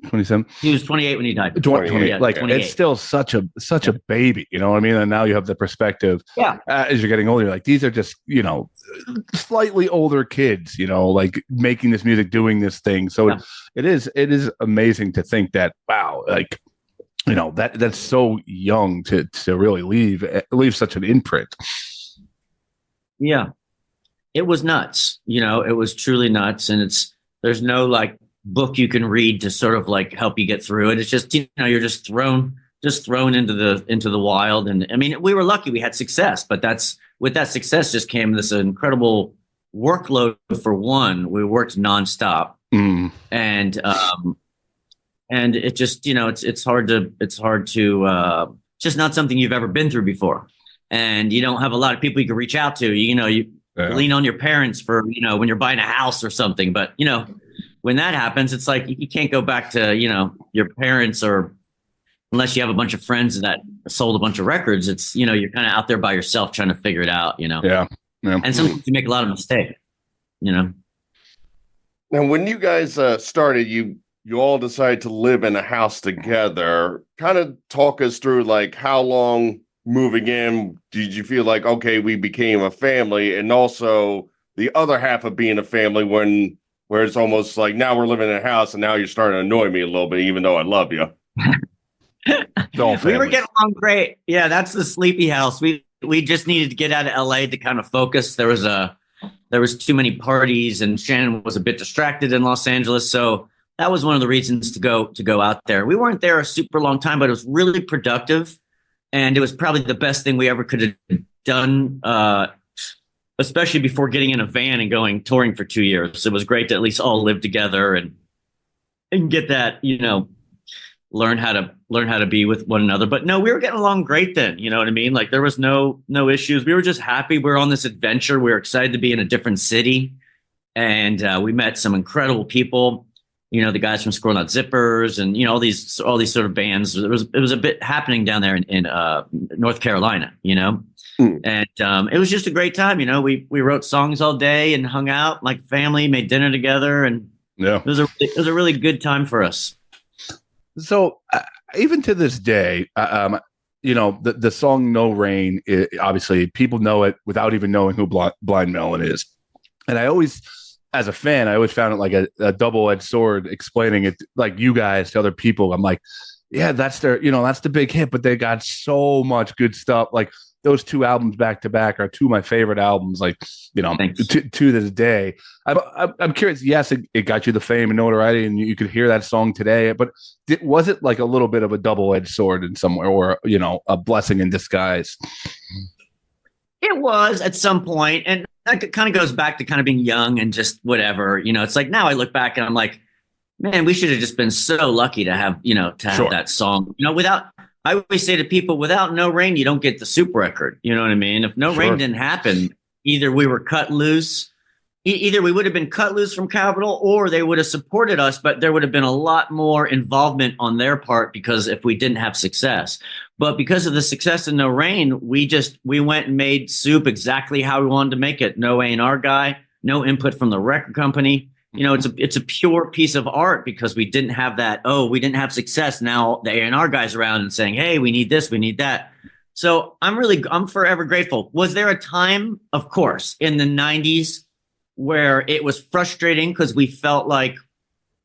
27. He was 28 when he died. 20, Yeah, like 28. it's still such a baby, you know what I mean? And now you have the perspective. Yeah. As you're getting older, you're like, these are just, you know, slightly older kids, you know, like making this music, doing this thing. So it is amazing to think that, wow, like, you know, that's so young to really leave such an imprint. Yeah. It was nuts. You know, it was truly nuts. And there's no like book you can read to sort of like help you get through it. It's just, you know, you're just thrown into the wild. And I mean, we were lucky we had success, but with that success just came this incredible workload. For one, we worked nonstop. And it just, you know, it's hard to just not something you've ever been through before. And you don't have a lot of people you can reach out to, you know, you lean on your parents for, you know, when you're buying a house or something. But, you know, when that happens, it's like you can't go back to, you know, your parents, or unless you have a bunch of friends that sold a bunch of records. It's, you know, you're kind of out there by yourself trying to figure it out, you know. Yeah. And sometimes you make a lot of mistakes, you know. Now, when you guys started, you all decided to live in a house together. Kind of talk us through, like, how long moving in did you feel like, okay, we became a family, and also the other half of being a family where it's almost like now we're living in a house and now you're starting to annoy me a little bit, even though I love you. We were getting along great. Yeah, that's the sleepy house. We just needed to get out of LA to kind of focus. There was too many parties, and Shannon was a bit distracted in Los Angeles, so that was one of the reasons to go out there. We weren't there a super long time, but it was really productive, and it was probably the best thing we ever could have done. Especially before getting in a van and going touring for 2 years. It was great to at least all live together and get that, you know, learn how to be with one another. But no, we were getting along great then. You know what I mean? Like there was no issues. We were just happy. We were on this adventure. We were excited to be in a different city. And we met some incredible people, you know, the guys from Squirrel Nut Zippers and, you know, all these sort of bands. It was a bit happening down there in North Carolina, you know? And it was just a great time. You know, we wrote songs all day and hung out like family, made dinner together. And it was a really good time for us. So even to this day, you know, the song No Rain, obviously people know it without even knowing who Blind Melon is. And I always, as a fan, I always found it like a double-edged sword explaining it like you guys to other people. I'm like, yeah, that's the big hit, but they got so much good stuff. Like those two albums back to back are two of my favorite albums, like, you know, to this day. I'm curious. Yes, it got you the fame and notoriety, and you could hear that song today. But was it like a little bit of a double-edged sword in some way, or, you know, a blessing in disguise? It was at some point, and that kind of goes back to kind of being young and just whatever. You know, it's like now I look back and I'm like, man, we should have just been so lucky to have, you know, to have that song. You know, I always say to people, without No Rain, you don't get the soup record. You know what I mean? If No Rain didn't happen, either we were cut loose, either we would have been cut loose from Capitol, or they would have supported us, but there would have been a lot more involvement on their part because if we didn't have success. But because of the success of No Rain, we went and made soup exactly how we wanted to make it. No A&R guy, no input from the record company. You know, it's a pure piece of art because we didn't have that. Oh, we didn't have success. Now the A&R guys around and saying, hey, we need this, we need that. So I'm forever grateful. Was there a time, of course, in the 90s where it was frustrating because we felt like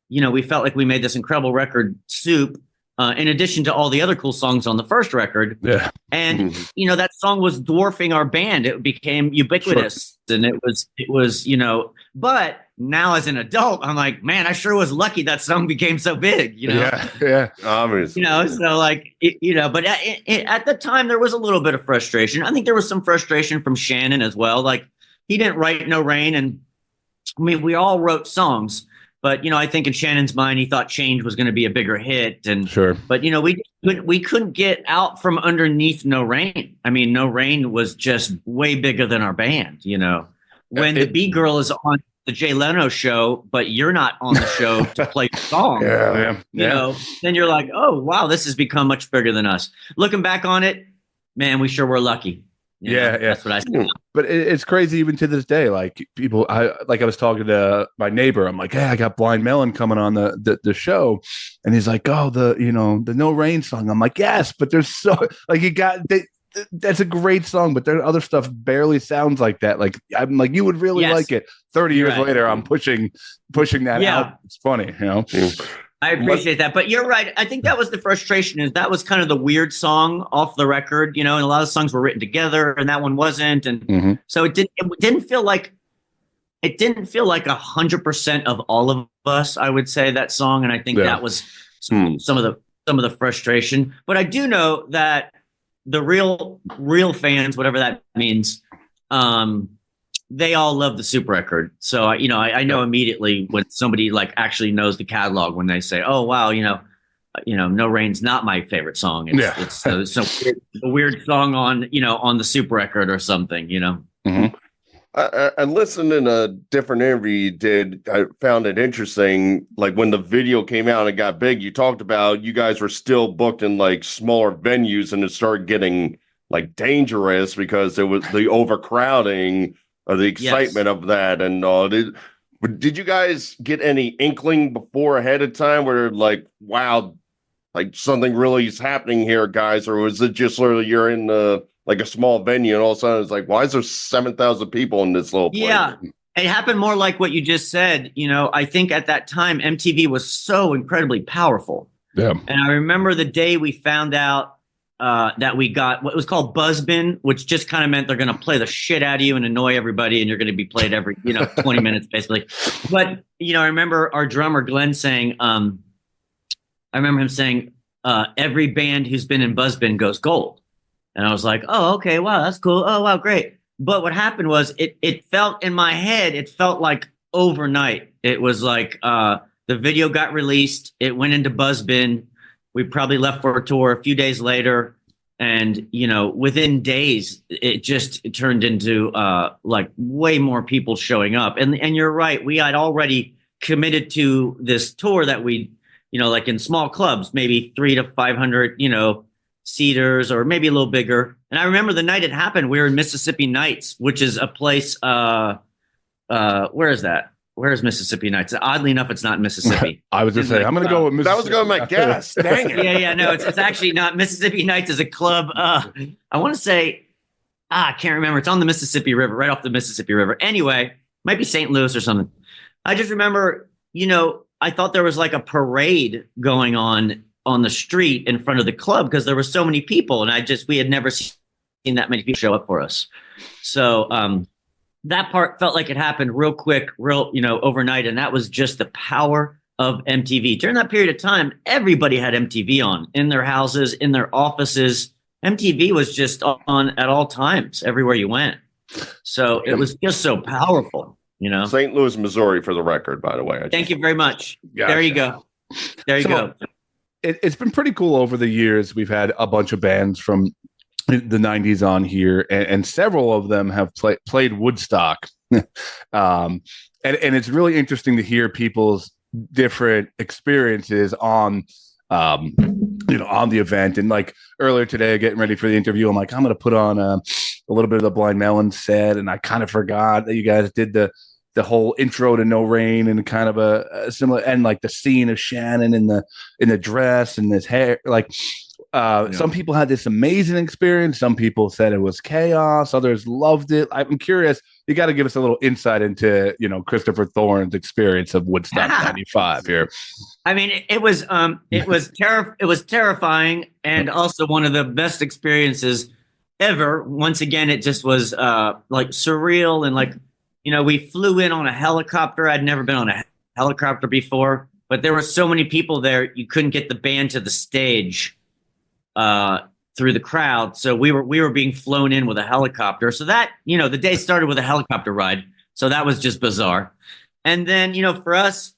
we made this incredible record, Soup, in addition to all the other cool songs on the first record. Yeah. And, you know, that song was dwarfing our band. It became ubiquitous. Sure. And it was, you know, but now as an adult, I'm like, man, I sure was lucky that song became so big, you know? Yeah. Obviously. You know, so like, you know, but at the time there was a little bit of frustration. I think there was some frustration from Shannon as well. Like he didn't write No Rain. And I mean, we all wrote songs, but, you know, I think in Shannon's mind, he thought Change was going to be a bigger hit. And but, you know, we couldn't get out from underneath No Rain. I mean, No Rain was just way bigger than our band, you know, when the B-Girl is on the Jay Leno show, but you're not on the show to play the song, you know, then you're like, oh, wow, this has become much bigger than us. Looking back on it, man, we sure were lucky. Yeah. That's what I said. But it's crazy even to this day. Like people, I was talking to my neighbor. I'm like, hey, I got Blind Melon coming on the show, and he's like, oh, the No Rain song. I'm like, yes, but there's so like that's a great song, but their other stuff barely sounds like that. Like I'm like, you would really like it. 30 years later, I'm pushing that out. It's funny, I appreciate that, but you're right. I think that was the frustration. Is that was kind of the weird song off the record, and a lot of songs were written together, and that one wasn't, and so it didn't feel like 100% of all of us. I would say that song, and I think that was some of the frustration. But I do know that the real fans, whatever that means, they all love the Soup record. So, I know immediately when somebody like actually knows the catalog, when they say, oh, wow, No Rain's not my favorite song. It's a weird song on the Soup record or something, Mm-hmm. I listened in a different interview you did. I found it interesting. Like when the video came out and it got big, you talked about you guys were still booked in like smaller venues, and it started getting like dangerous because it was the overcrowding or the excitement of that and all. Did you guys get any inkling before ahead of time where like, wow, like something really is happening here, guys? Or was it just literally you're in like a small venue and all of a sudden it's like, why is there 7,000 people in this little place? Yeah, it happened more like what you just said. I think at that time, MTV was so incredibly powerful. Yeah. And I remember the day we found out that we got what was called Buzzbin, which just kind of meant they're going to play the shit out of you and annoy everybody, and you're going to be played every 20 minutes basically. But I remember our drummer Glenn saying, every band who's been in Buzzbin goes gold, and I was like, oh, okay, wow, that's cool. Oh, wow, great. But what happened was it felt in my head, it felt like overnight. It was like the video got released, it went into Buzzbin. We probably left for a tour a few days later, and within days, it turned into like way more people showing up. And you're right, we had already committed to this tour that we, like in small clubs, maybe 300 to 500, seaters or maybe a little bigger. And I remember the night it happened, we were in Mississippi Nights, which is a place. Where is that? Where is Mississippi Nights? Oddly enough, it's not in Mississippi. I was just saying, I'm going to go with Mississippi. That was going to my guess. Dang it. Yeah. No, it's actually not. Mississippi Nights is a club. I want to say, I can't remember. It's on the Mississippi River, right off the Mississippi River. Anyway, might be St. Louis or something. I just remember, I thought there was like a parade going on the street in front of the club because there were so many people, and we had never seen that many people show up for us. So, that part felt like it happened real quick, overnight. And that was just the power of MTV. During that period of time, everybody had MTV on in their houses, in their offices. MTV was just on at all times, everywhere you went. So it was just so powerful, St. Louis, Missouri, for the record, by the way. Thank you very much. Gotcha. There you go. It's been pretty cool over the years. We've had a bunch of bands from the 90s on here, and several of them have played Woodstock. And it's really interesting to hear people's different experiences on on the event. And like earlier today, getting ready for the interview, I'm like, I'm going to put on a little bit of the Blind Melon set, and I kind of forgot that you guys did the whole intro to No Rain and kind of a similar, and like the scene of Shannon in the dress and his hair, like some people had this amazing experience. Some people said it was chaos. Others loved it. I'm curious. You got to give us a little insight into, Christopher Thorn's experience of Woodstock '95 here. I mean, it was terrifying, and also one of the best experiences ever. Once again, it just was like surreal, and like, we flew in on a helicopter. I'd never been on a helicopter before, but there were so many people there, you couldn't get the band to the stage through the crowd. So we were being flown in with a helicopter. So that, the day started with a helicopter ride. So that was just bizarre. And then, for us,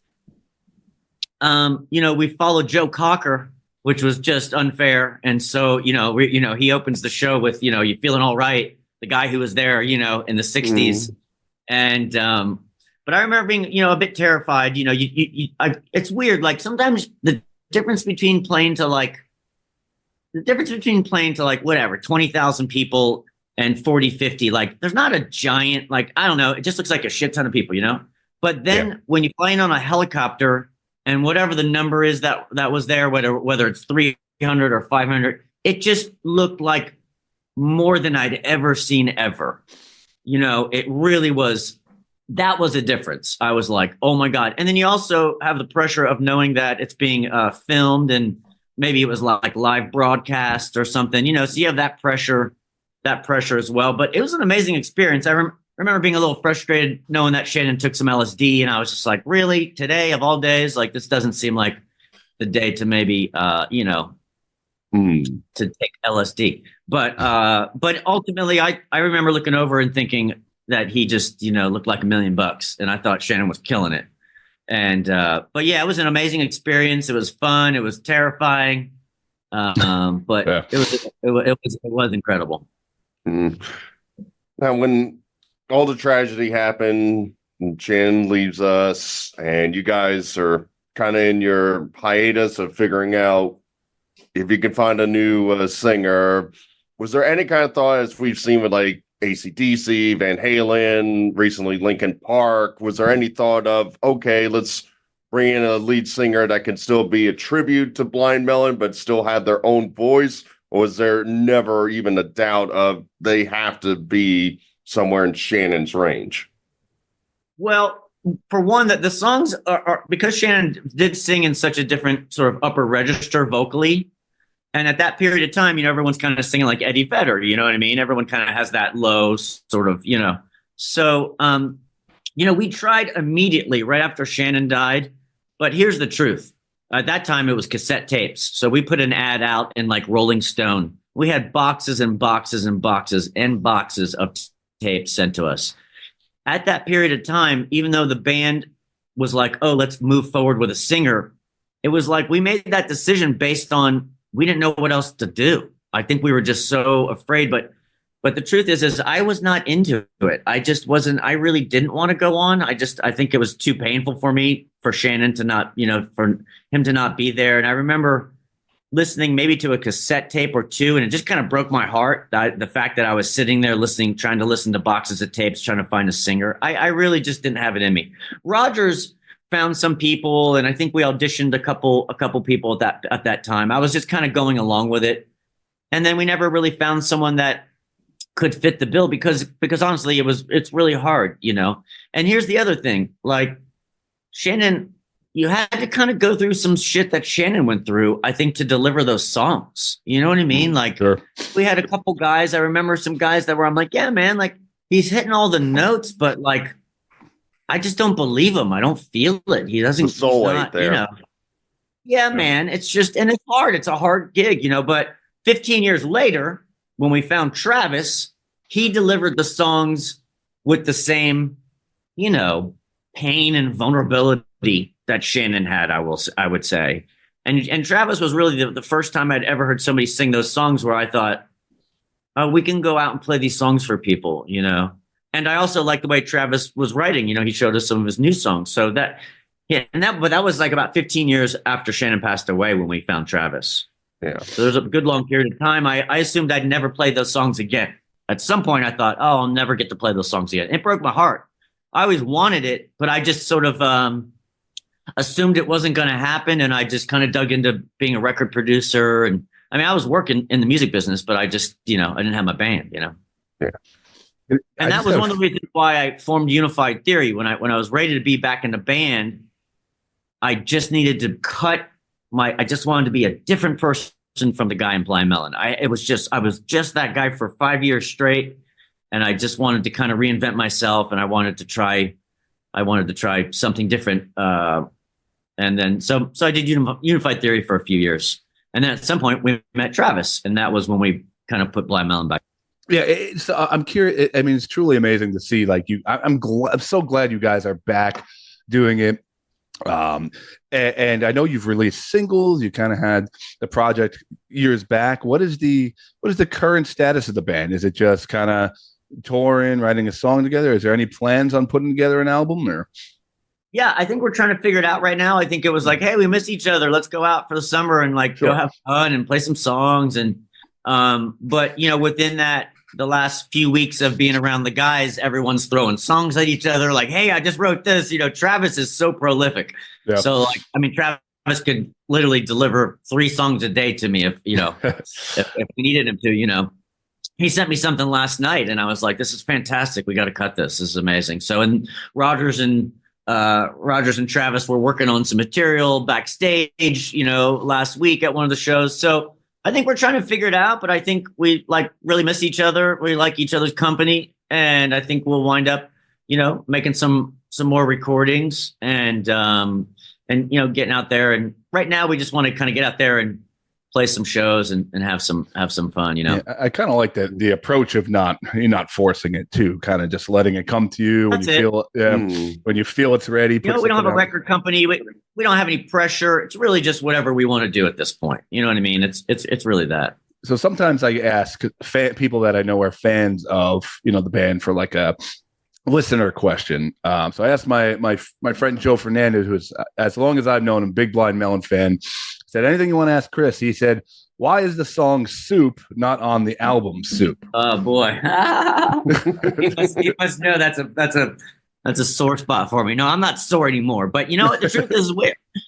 we followed Joe Cocker, which was just unfair. And so, he opens the show with, You Feeling All Right, the guy who was there, in the 60s. And, but I remember being, a bit terrified. It's weird. Like sometimes the difference between playing to like the difference between playing to like whatever 20,000 people and 40, 50, like there's not a giant, like, I don't know, it just looks like a shit ton of people, you know? But then when you're playing on a helicopter and whatever the number is that was there, whether it's 300 or 500, it just looked like more than I'd ever seen ever. You know, it really was, that was a difference. I was like, oh my God. And then you also have the pressure of knowing that it's being filmed and maybe it was like live broadcast or something, you know, so you have that pressure as well. But it was an amazing experience. I remember being a little frustrated knowing that Shannon took some LSD, and I was just like, really, today of all days, like this doesn't seem like the day to maybe you know, to take LSD. But ultimately I remember looking over and thinking that he just, you know, looked like $1 million, and I thought Shannon was killing it. And but yeah, it was an amazing experience. It was fun, it was terrifying. But it was incredible. Now, when all the tragedy happened and Shannon leaves us and you guys are kind of in your hiatus of figuring out if you can find a new singer, was there any kind of thought, as we've seen with like AC/DC, Van Halen, recently Linkin Park, was there any thought of, okay, let's bring in a lead singer that can still be a tribute to Blind Melon but still have their own voice? Or was there never even a doubt of they have to be somewhere in Shannon's range? Well, for one, that the songs are because Shannon did sing in such a different sort of upper register vocally. And at that period of time, you know, everyone's kind of singing like Eddie Vedder, you know what I mean? Everyone kind of has that low sort of, you know. So, you know, we tried immediately right after Shannon died. But here's the truth. At that time, it was cassette tapes. So we put an ad out in like Rolling Stone. We had boxes and boxes and boxes and boxes of tapes sent to us. At that period of time, even though the band was like, oh, let's move forward with a singer, it was like we made that decision based on we didn't know what else to do. I think we were just so afraid. But the truth is I was not into it. I just wasn't. I really didn't want to go on. I think it was too painful for me, for Shannon to not, you know, for him to not be there. And I remember listening maybe to a cassette tape or two, and it just kind of broke my heart. The fact that I was sitting there trying to listen to boxes of tapes, trying to find a singer. I really just didn't have it in me. Rogers found some people, and I think we auditioned a couple people at that time. I was just kind of going along with it, and then we never really found someone that could fit the bill because honestly, it's really hard, you know. And here's the other thing, like Shannon, you had to kind of go through some shit that Shannon went through, I think, to deliver those songs. You know what I mean? Like we had a couple guys. I remember some guys that were, I'm like, yeah, man, like he's hitting all the notes, but like, I just don't believe him. I don't feel it. He doesn't. The soul ain't there. You know. Yeah, man. It's just, and it's hard. It's a hard gig, you know. But 15 years later, when we found Travis, he delivered the songs with the same, you know, pain and vulnerability that Shannon had. I would say, and Travis was really the first time I'd ever heard somebody sing those songs where I thought, oh, we can go out and play these songs for people, you know. And I also like the way Travis was writing. You know, he showed us some of his new songs. So that, yeah, but that was like about 15 years after Shannon passed away when we found Travis. Yeah. So there's a good long period of time. I assumed I'd never play those songs again. At some point, I thought, oh, I'll never get to play those songs again. It broke my heart. I always wanted it, but I just sort of assumed it wasn't going to happen. And I just kind of dug into being a record producer. And I mean, I was working in the music business, but I just, you know, I didn't have my band, you know. Yeah. And that was one of the reasons why I formed Unified Theory. When I was ready to be back in the band, I just needed to I just wanted to be a different person from the guy in Blind Melon. I was just that guy for 5 years straight. And I just wanted to kind of reinvent myself, and I wanted to try something different. And then, so I did Unified Theory for a few years. And then at some point we met Travis, and that was when we kind of put Blind Melon back. Yeah, I'm curious. I mean, it's truly amazing to see. Like I'm so glad you guys are back doing it. And I know you've released singles. You kind of had the project years back. What is the current status of the band? Is it just kind of touring, writing a song together? Is there any plans on putting together an album? Or Yeah, I think we're trying to figure it out right now. I think it was like, hey, we miss each other. Let's go out for the summer and like go have fun and play some songs. And but within that, the last few weeks of being around the guys, everyone's throwing songs at each other. Like, hey, I just wrote this. Travis is so prolific. Yeah. So like, I mean, Travis could literally deliver 3 songs a day to me if if we needed him to. He sent me something last night, and I was like, this is fantastic. We got to cut this. This is amazing. So, and Rogers and Travis were working on some material backstage, last week at one of the shows. So I think we're trying to figure it out, but I think we like really miss each other. We like each other's company. And I think we'll wind up, making some more recordings and getting out there. And right now we just want to kind of get out there and play some shows and have some fun, Yeah, I kind of like the approach of not forcing it too, kind of just letting it come to you when you feel it's ready. We don't have a record company. We don't have any pressure. It's really just whatever we want to do at this point. You know what I mean? It's really that. So sometimes I ask people that I know are fans of, the band for like a listener question. So I asked my friend Joe Fernandez, who's, as long as I've known him, big Blind Melon fan, said, anything you want to ask Chris? He said, why is the song Soup not on the album Soup? Oh boy. he must know that's a sore spot for me. No, I'm not sore anymore. But you know what? The truth is,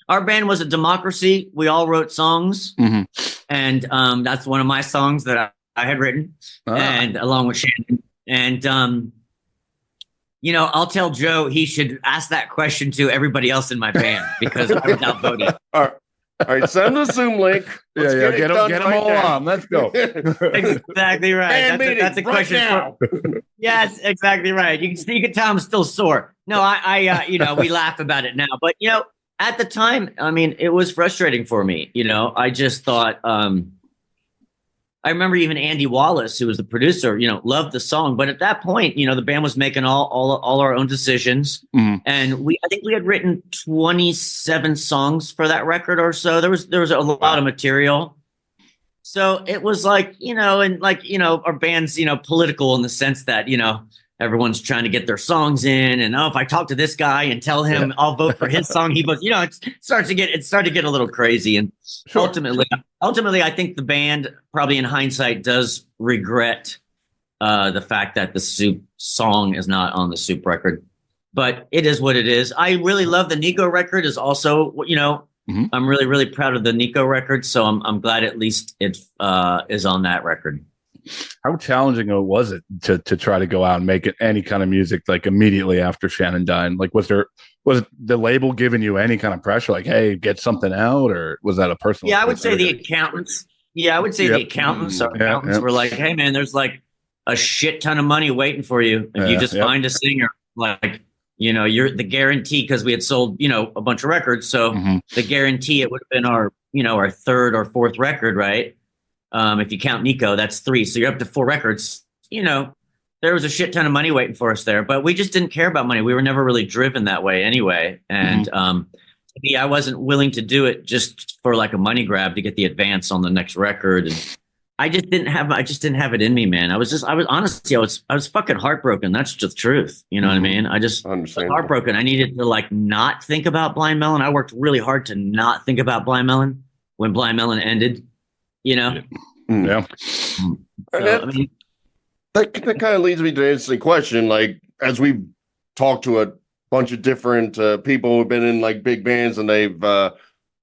our band was a democracy. We all wrote songs. Mm-hmm. And that's one of my songs that I had written, and along with Shannon. And I'll tell Joe he should ask that question to everybody else in my band because I was outvoted. All right, send the Zoom link. Let's get them all on. Let's go. Exactly right. That's a question. Yes, exactly right. You can tell I'm still sore. No, I we laugh about it now, but at the time, I mean, it was frustrating for me. I just thought. I remember even Andy Wallace, who was the producer, loved the song. But at that point, the band was making all our own decisions. Mm-hmm. And I think we had written 27 songs for that record or so. There was a lot of material. So it was like, our band's, political in the sense that, everyone's trying to get their songs in. And if I talk to this guy and tell him I'll vote for his song, he votes, it started to get a little crazy. And ultimately, I think the band probably in hindsight does regret the fact that the Soup song is not on the Soup record, but it is what it is. I really love the Nico record is also, mm-hmm. I'm really, really proud of the Nico record. So I'm glad at least it is on that record. How challenging was it to try to go out and make it any kind of music like immediately after Shannon died? Like, was the label giving you any kind of pressure? Like, hey, get something out, or was that a personal? Yeah, I would say the accountants. Yeah, I would say the accountants. Our accountants were like, hey, man, there's like a shit ton of money waiting for you if you just find a singer. Like, you're the guarantee because we had sold a bunch of records, so mm-hmm. the guarantee it would have been our our 3rd or 4th record, right? If you count Nico, that's 3. So you're up to 4 records. There was a shit ton of money waiting for us there, but we just didn't care about money. We were never really driven that way anyway. And mm-hmm. I wasn't willing to do it just for like a money grab to get the advance on the next record. And I just didn't have it in me, man. I was fucking heartbroken. That's just the truth. You know mm-hmm. what I mean? I just was heartbroken. I needed to like not think about Blind Melon. I worked really hard to not think about Blind Melon when Blind Melon ended. Yeah. So, that kind of leads me to an interesting question. Like, as we've talked to a bunch of different people who've been in like big bands and they've gone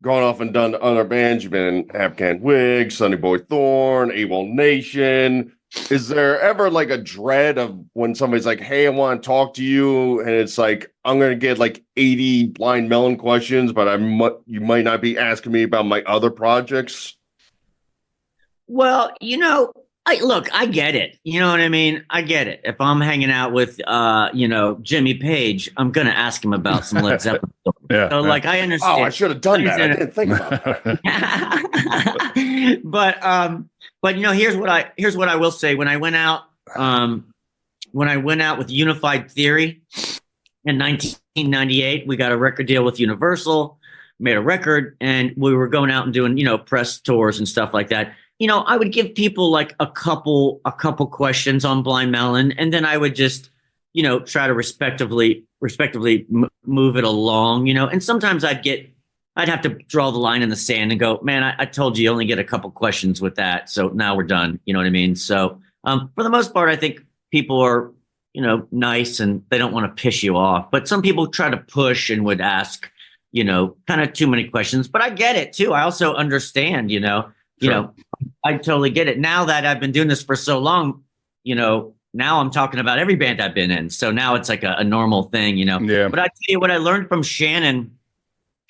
off and done other bands. You've been in Afghan Whig, Sonny Boy Thorn, AWOL Nation. Is there ever like a dread of when somebody's like, hey, I want to talk to you, and it's like, I'm going to get like 80 Blind Melon questions, but you might not be asking me about my other projects? Well, I get it. You know what I mean? I get it. If I'm hanging out with, Jimmy Page, I'm going to ask him about some Led Zeppelin. Like, I understand. Oh, I should have done that. I didn't think about that. But here's what I will say. When I went out with Unified Theory in 1998, we got a record deal with Universal, made a record, and we were going out and doing, press tours and stuff like that. I would give people like a couple questions on Blind Melon, and then I would just, try to respectively respectively move it along, and sometimes I'd have to draw the line in the sand and go, man, I told you only get a couple questions with that. So now we're done. You know what I mean? So for the most part, I think people are, nice and they don't want to piss you off. But some people try to push and would ask, kind of too many questions. But I get it too. I also understand, Sure. I totally get it. Now that I've been doing this for so long, now I'm talking about every band I've been in. So now it's like a normal thing, Yeah. But I tell you what I learned from Shannon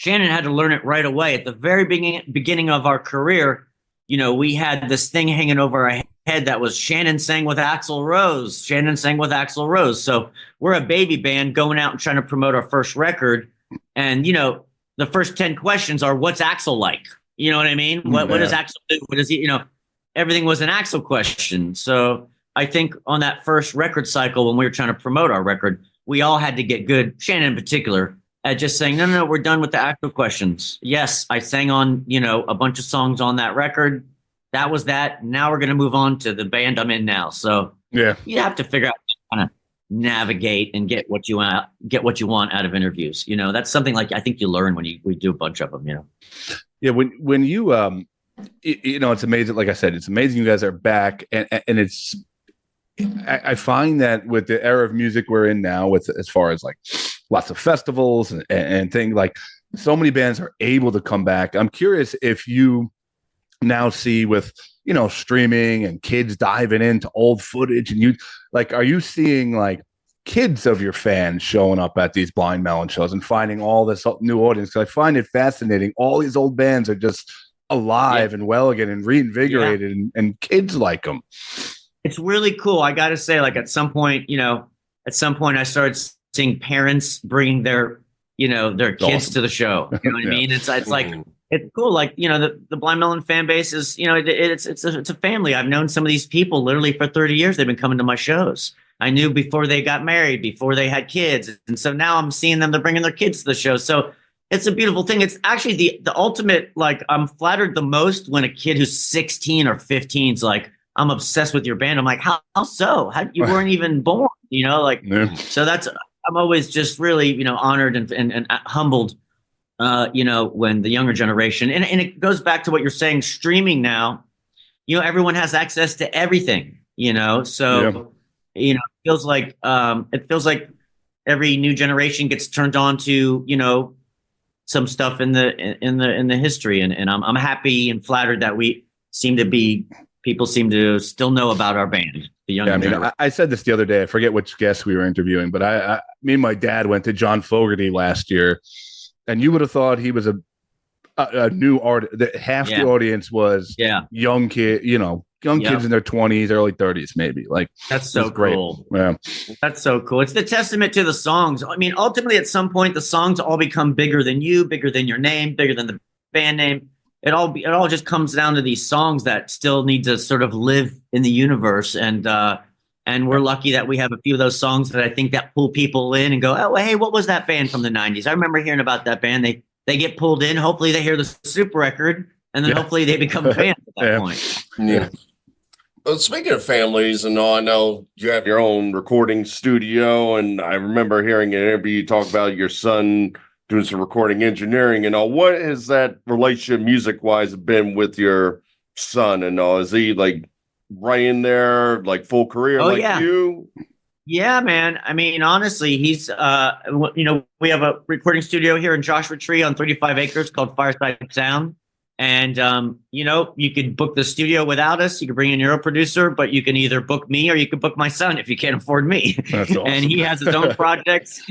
had to learn it right away. At the very beginning of our career, we had this thing hanging over our head that was Shannon sang with Axl Rose. Shannon sang with Axl Rose. So we're a baby band going out and trying to promote our first record. And, the first 10 questions are, what's Axl like? You know what I mean? What does Axl do? What does he, everything was an Axl question. So I think on that first record cycle, when we were trying to promote our record, we all had to get good, Shannon in particular, at just saying, no, we're done with the Axl questions. Yes, I sang on, a bunch of songs on that record. That was that. Now we're going to move on to the band I'm in now. So yeah, you have to figure out how to kind of navigate and get what you want out of interviews. That's something like I think you learn when we do a bunch of them. Yeah, when you it's amazing. Like I said, it's amazing you guys are back, and it's. I find that with the era of music we're in now, with as far as like lots of festivals and things, like so many bands are able to come back. I'm curious if you now see with streaming and kids diving into old footage, and are you seeing like kids of your fans showing up at these Blind Melon shows and finding all this new audience? Because I find it fascinating. All these old bands are just alive and well again and reinvigorated, and kids like them. It's really cool. I got to say, like at some point I started seeing parents bringing their kids to the show. You know what I mean? It's like, it's cool. Like, the Blind Melon fan base is, it's a family. I've known some of these people literally for 30 years. They've been coming to my shows. I knew before they got married, before they had kids. And so now I'm seeing them, they're bringing their kids to the show. So it's a beautiful thing. It's actually the ultimate, like I'm flattered the most when a kid who's 16 or 15 is like, I'm obsessed with your band. I'm like, how so? You weren't even born, So I'm always just really, honored and humbled, when the younger generation, and it goes back to what you're saying, streaming now, everyone has access to everything, so, it feels like every new generation gets turned on to, some stuff in the history. And I'm happy and flattered that people seem to still know about our band. The younger generation. I said this the other day. I forget which guest we were interviewing, but me and my dad went to John Fogerty last year, and you would have thought he was a new artist. Half the audience was young kid, kids in their 20s, early 30s, maybe. Like that's so cool. Yeah, that's so cool. It's the testament to the songs. I mean, ultimately, at some point, the songs all become bigger than you, bigger than your name, bigger than the band name. It all just comes down to these songs that still need to sort of live in the universe, and we're lucky that we have a few of those songs that I think that pull people in and go, oh, hey, what was that band from the 90s? I remember hearing about that band. They get pulled in. Hopefully they hear the Super record, and then hopefully they become fans at that point. Yeah. Well, speaking of families and all, I know you have your own recording studio, and I remember hearing an interview you talk about your son doing some recording engineering and all. What has that relationship music-wise been with your son and all? Is he like right in there, like full career you? Yeah, man. I mean, honestly, he's, we have a recording studio here in Joshua Tree on 35 acres called Fireside Sound. And, you could book the studio without us. You could bring in your own producer, but you can either book me or you can book my son if you can't afford me. That's awesome. And he has his own projects.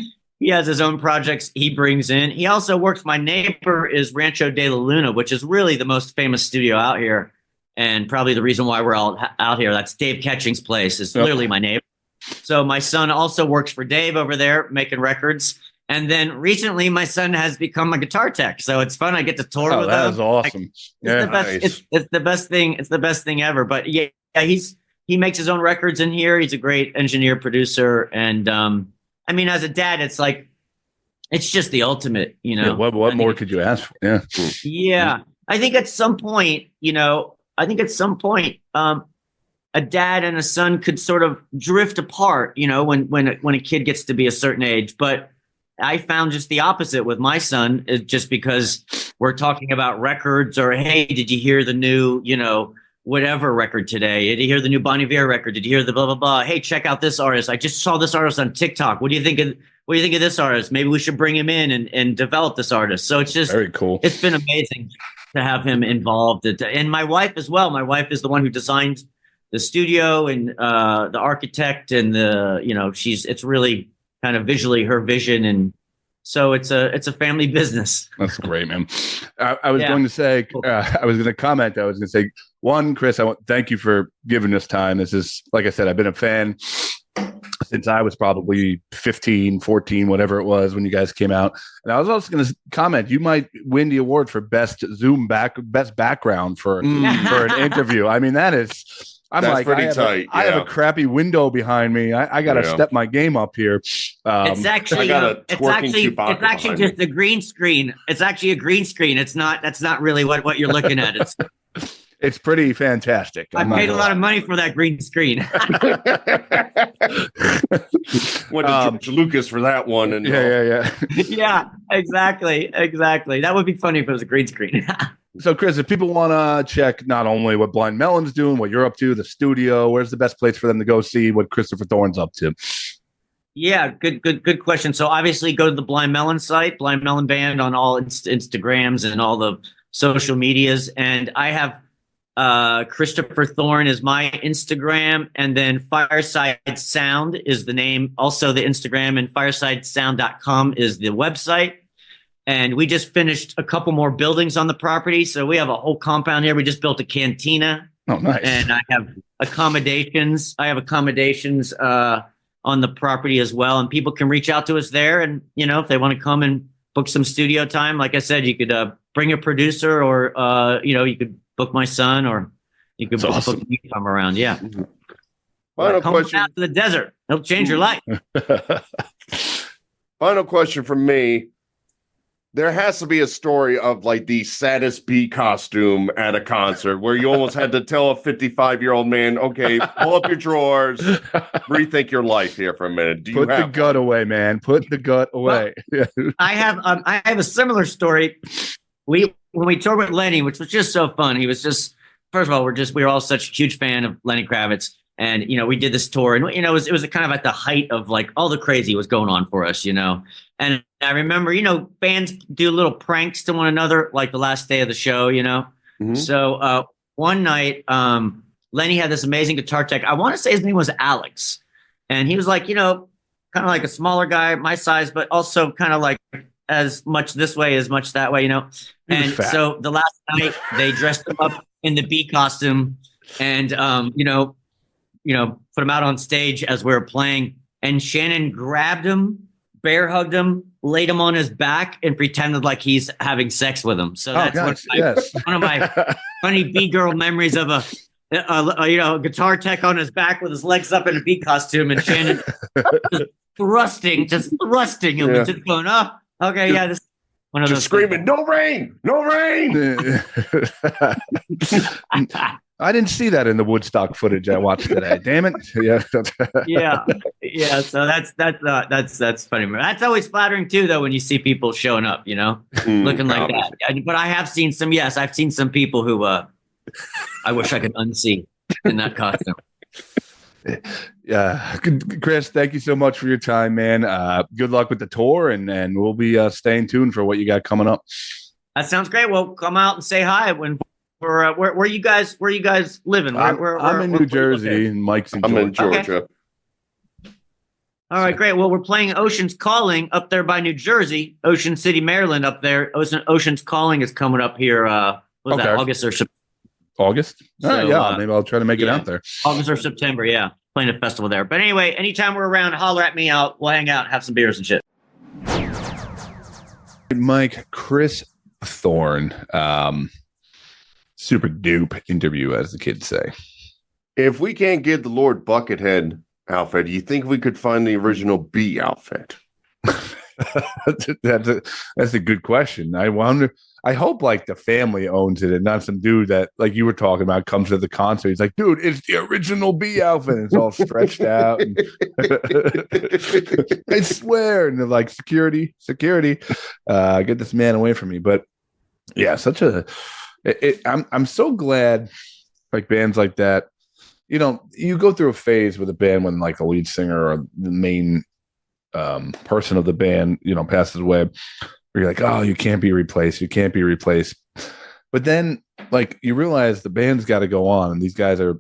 He brings in. He also works. My neighbor is Rancho de la Luna, which is really the most famous studio out here. And probably the reason why we're all out here. That's Dave Ketching's place. Is literally my neighbor. So my son also works for Dave over there making records. And then recently my son has become a guitar tech. So it's fun. I get to tour with him. That is awesome. It's the best thing. It's the best thing ever. But he makes his own records in here. He's a great engineer, producer. And I mean, as a dad, it's like, it's just the ultimate, what more could you ask for? Yeah. Yeah. I think at some point, a dad and a son could sort of drift apart, when a kid gets to be a certain age. But I found just the opposite with my son, just because we're talking about records, or, hey, did you hear the new, whatever record today? Did you hear the new Bon Iver record? Did you hear the blah, blah, blah? Hey, check out this artist. I just saw this artist on TikTok. What do you think of this artist? Maybe we should bring him in and develop this artist. So it's just very cool. It's been amazing to have him involved. And my wife as well. My wife is the one who designed the studio and the architect, and it's really kind of visually her vision. And so it's a family business. That's great, man. I was going to say, I was going to comment. I was going to say, one, Chris, I want thank you for giving us time. This is, like I said, I've been a fan since I was probably 15, 14, whatever it was when you guys came out. And I was also going to comment, you might win the award for best background for an interview. I mean, that's pretty tight. I have a crappy window behind me. I got to step my game up here. It's actually just a green screen. It's actually a green screen. That's not really what you're looking at. It's pretty fantastic. I paid a lot of money for that green screen. Went to George Lucas for that one. And yeah, exactly. That would be funny if it was a green screen. So, Chris, if people want to check not only what Blind Melon's doing, what you're up to, the studio, where's the best place for them to go see what Christopher Thorn's up to? Yeah, good question. So obviously go to the Blind Melon site, Blind Melon Band, on all Instagrams and all the social medias. And I have Christopher Thorn is my Instagram, and then Fireside Sound is the name, also the Instagram, and firesidesound.com is the website. And we just finished a couple more buildings on the property. So we have a whole compound here. We just built a cantina. Oh, nice. And I have accommodations. On the property as well. And people can reach out to us there. And, if they want to come and book some studio time, like I said, you could bring a producer, or, you could book my son, or you could book me to come around. Yeah. Final come question. out to the desert. It'll change your life. Final question from me. There has to be a story of like the saddest bee costume at a concert where you almost had to tell a 55-year-old man, okay, pull up your drawers, rethink your life here for a minute. Put the gut away, man. Put the gut away. Well, I have a similar story. When we toured with Lenny, which was just so fun. He was just, first of all, we were all such a huge fan of Lenny Kravitz. And, we did this tour, and, it was kind of at the height of like all the crazy was going on for us, And I remember, bands do little pranks to one another, like the last day of the show, Mm-hmm. So one night, Lenny had this amazing guitar tech. I want to say his name was Alex. And he was like, kind of like a smaller guy, my size, but also kind of like as much this way, as much that way, And so the last night they dressed him up in the bee costume and, put him out on stage as we were playing, and Shannon grabbed him, bear hugged him, laid him on his back, and pretended like he's having sex with him. So that's one of my funny bee girl memories of a guitar tech on his back with his legs up in a bee costume, and Shannon just thrusting him, and just going, oh, okay, yeah, this. One of just those screaming, no rain. I didn't see that in the Woodstock footage I watched today. Damn it! Yeah. So that's funny. That's always flattering too, though, when you see people showing up, looking like that. But I have seen some. Yes, I've seen some people who I wish I could unsee in that costume. Yeah, Chris, thank you so much for your time, man. Good luck with the tour, and we'll be staying tuned for what you got coming up. That sounds great. Well, come out and say hi when. Where you guys living? I'm in New Jersey, and Mike's in Georgia. I'm in Georgia. Okay. All right, great. Well, we're playing Ocean's Calling up there by New Jersey, Ocean City, Maryland, up there. Ocean's Calling is coming up here. That August or September? August? So, maybe I'll try to make it out there. August or September, yeah. Playing a festival there. But anyway, anytime we're around, holler at me. We'll hang out, have some beers and shit. Mike, Chris Thorn. Super dupe interview, as the kids say. If we can't get the Lord Buckethead outfit, do you think we could find the original bee outfit? That's a good question. I wonder. I hope like the family owns it and not some dude that, like you were talking about, comes to the concert. He's like, dude, it's the original Bee outfit. And it's all stretched out. And I swear. And they're like, security, get this man away from me. But yeah, I'm so glad like bands like that, you know, you go through a phase with a band when like the lead singer or the main person of the band, you know, passes away. You're like, oh, you can't be replaced. But then, like, you realize the band's got to go on, and these guys are,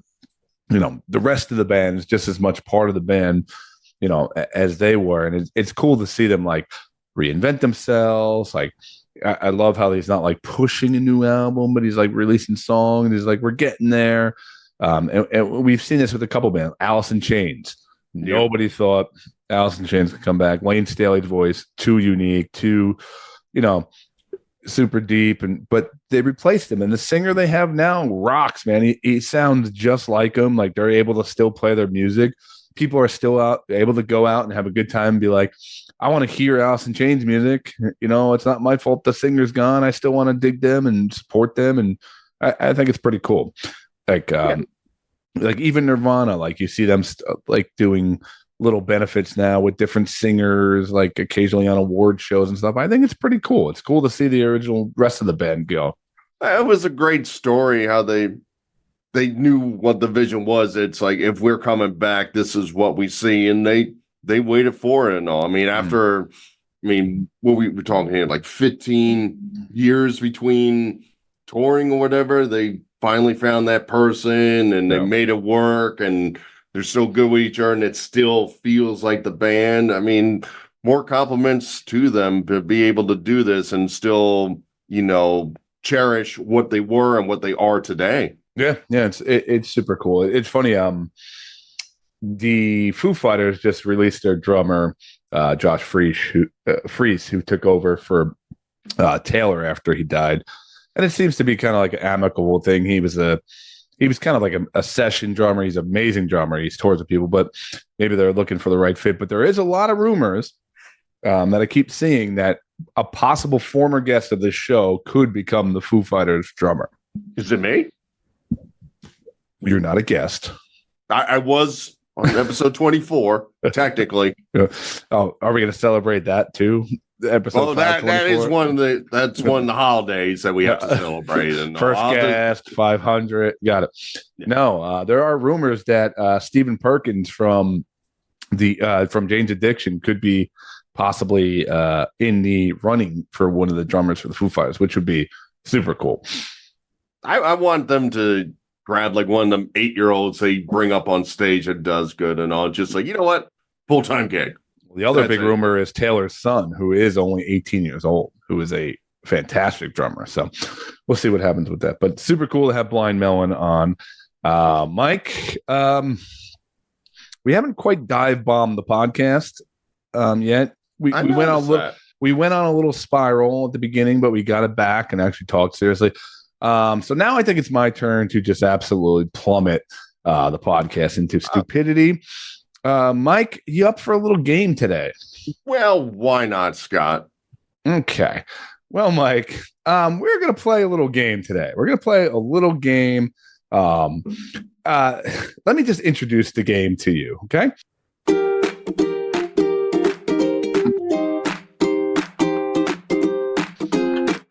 you know, the rest of the band is just as much part of the band, you know, as they were, and it's cool to see them like reinvent themselves. Like, I love how he's not like pushing a new album, but he's like releasing songs. He's like, we're getting there, and we've seen this with a couple bands. Alice in Chains. Nobody thought Alice in Chains could come back. Lane Staley's voice, too unique, too, you know, super deep, but they replaced him, and the singer they have now rocks, man. He sounds just like him. Like they're able to still play their music. People are still able to go out and have a good time and be like, I want to hear Alice in Chains music. You know, it's not my fault the singer's gone. I still want to dig them and support them, and I think it's pretty cool. Like, like even Nirvana, like you see them like doing little benefits now with different singers, like occasionally on award shows and stuff. I think it's pretty cool. It's cool to see the original rest of the band go. It was a great story how they knew what the vision was. It's like, if we're coming back, this is what we see, and they waited for it and all. I mean, after what we were talking here, like 15 years between touring or whatever, they finally found that person and they made it work, and they're still good with each other, and it still feels like the band. I mean, more compliments to them to be able to do this and still, you know, cherish what they were and what they are today. Yeah, it's super cool. It's funny. The Foo Fighters just released their drummer, Josh Freese, who took over for Taylor after he died. And it seems to be kind of like an amicable thing. He was kind of like a session drummer. He's an amazing drummer. He's tours with people, but maybe they're looking for the right fit. But there is a lot of rumors that I keep seeing that a possible former guest of this show could become the Foo Fighters drummer. Is it me? You're not a guest. I was on episode 24, technically. Oh, are we going to celebrate that too? Episode that is one of the holidays that we have to celebrate. And first guest 500, got it. Yeah. No, there are rumors that Stephen Perkins from Jane's Addiction could be possibly in the running for one of the drummers for the Foo Fighters, which would be super cool. I want them to grab like one of them 8-year-olds they bring up on stage that does good and all, just like, you know what, full-time gig. The other big rumor is Taylor's son, who is only 18 years old, who is a fantastic drummer. So we'll see what happens with that. But super cool to have Blind Melon on. Mike, we haven't quite dive bombed the podcast yet. We went on a little spiral at the beginning, but we got it back and actually talked seriously. So now I think it's my turn to just absolutely plummet the podcast into stupidity. Mike, you up for a little game today? Well, why not, Scott? Okay. Well, Mike, we're going to play a little game today. We're going to play a little game. Let me just introduce the game to you, okay?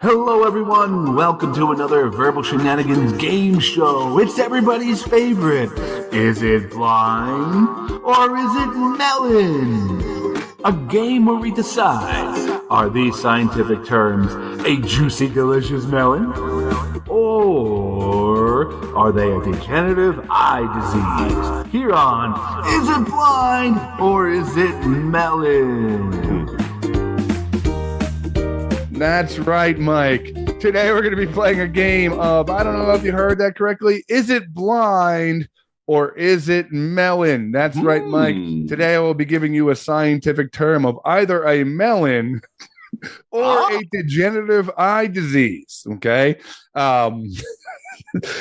Hello, everyone. Welcome to another Verbal Shenanigans game show. It's everybody's favorite. Is it blind or is it melon? A game where we decide, are these scientific terms a juicy, delicious melon? Or are they a degenerative eye disease? Here on, is it blind or is it melon? That's right, Mike. Today we're going to be playing a game of, I don't know if you heard that correctly, is it blind or is it melon? That's right, Mike. Today I will be giving you a scientific term of either a melon or a degenerative eye disease, okay?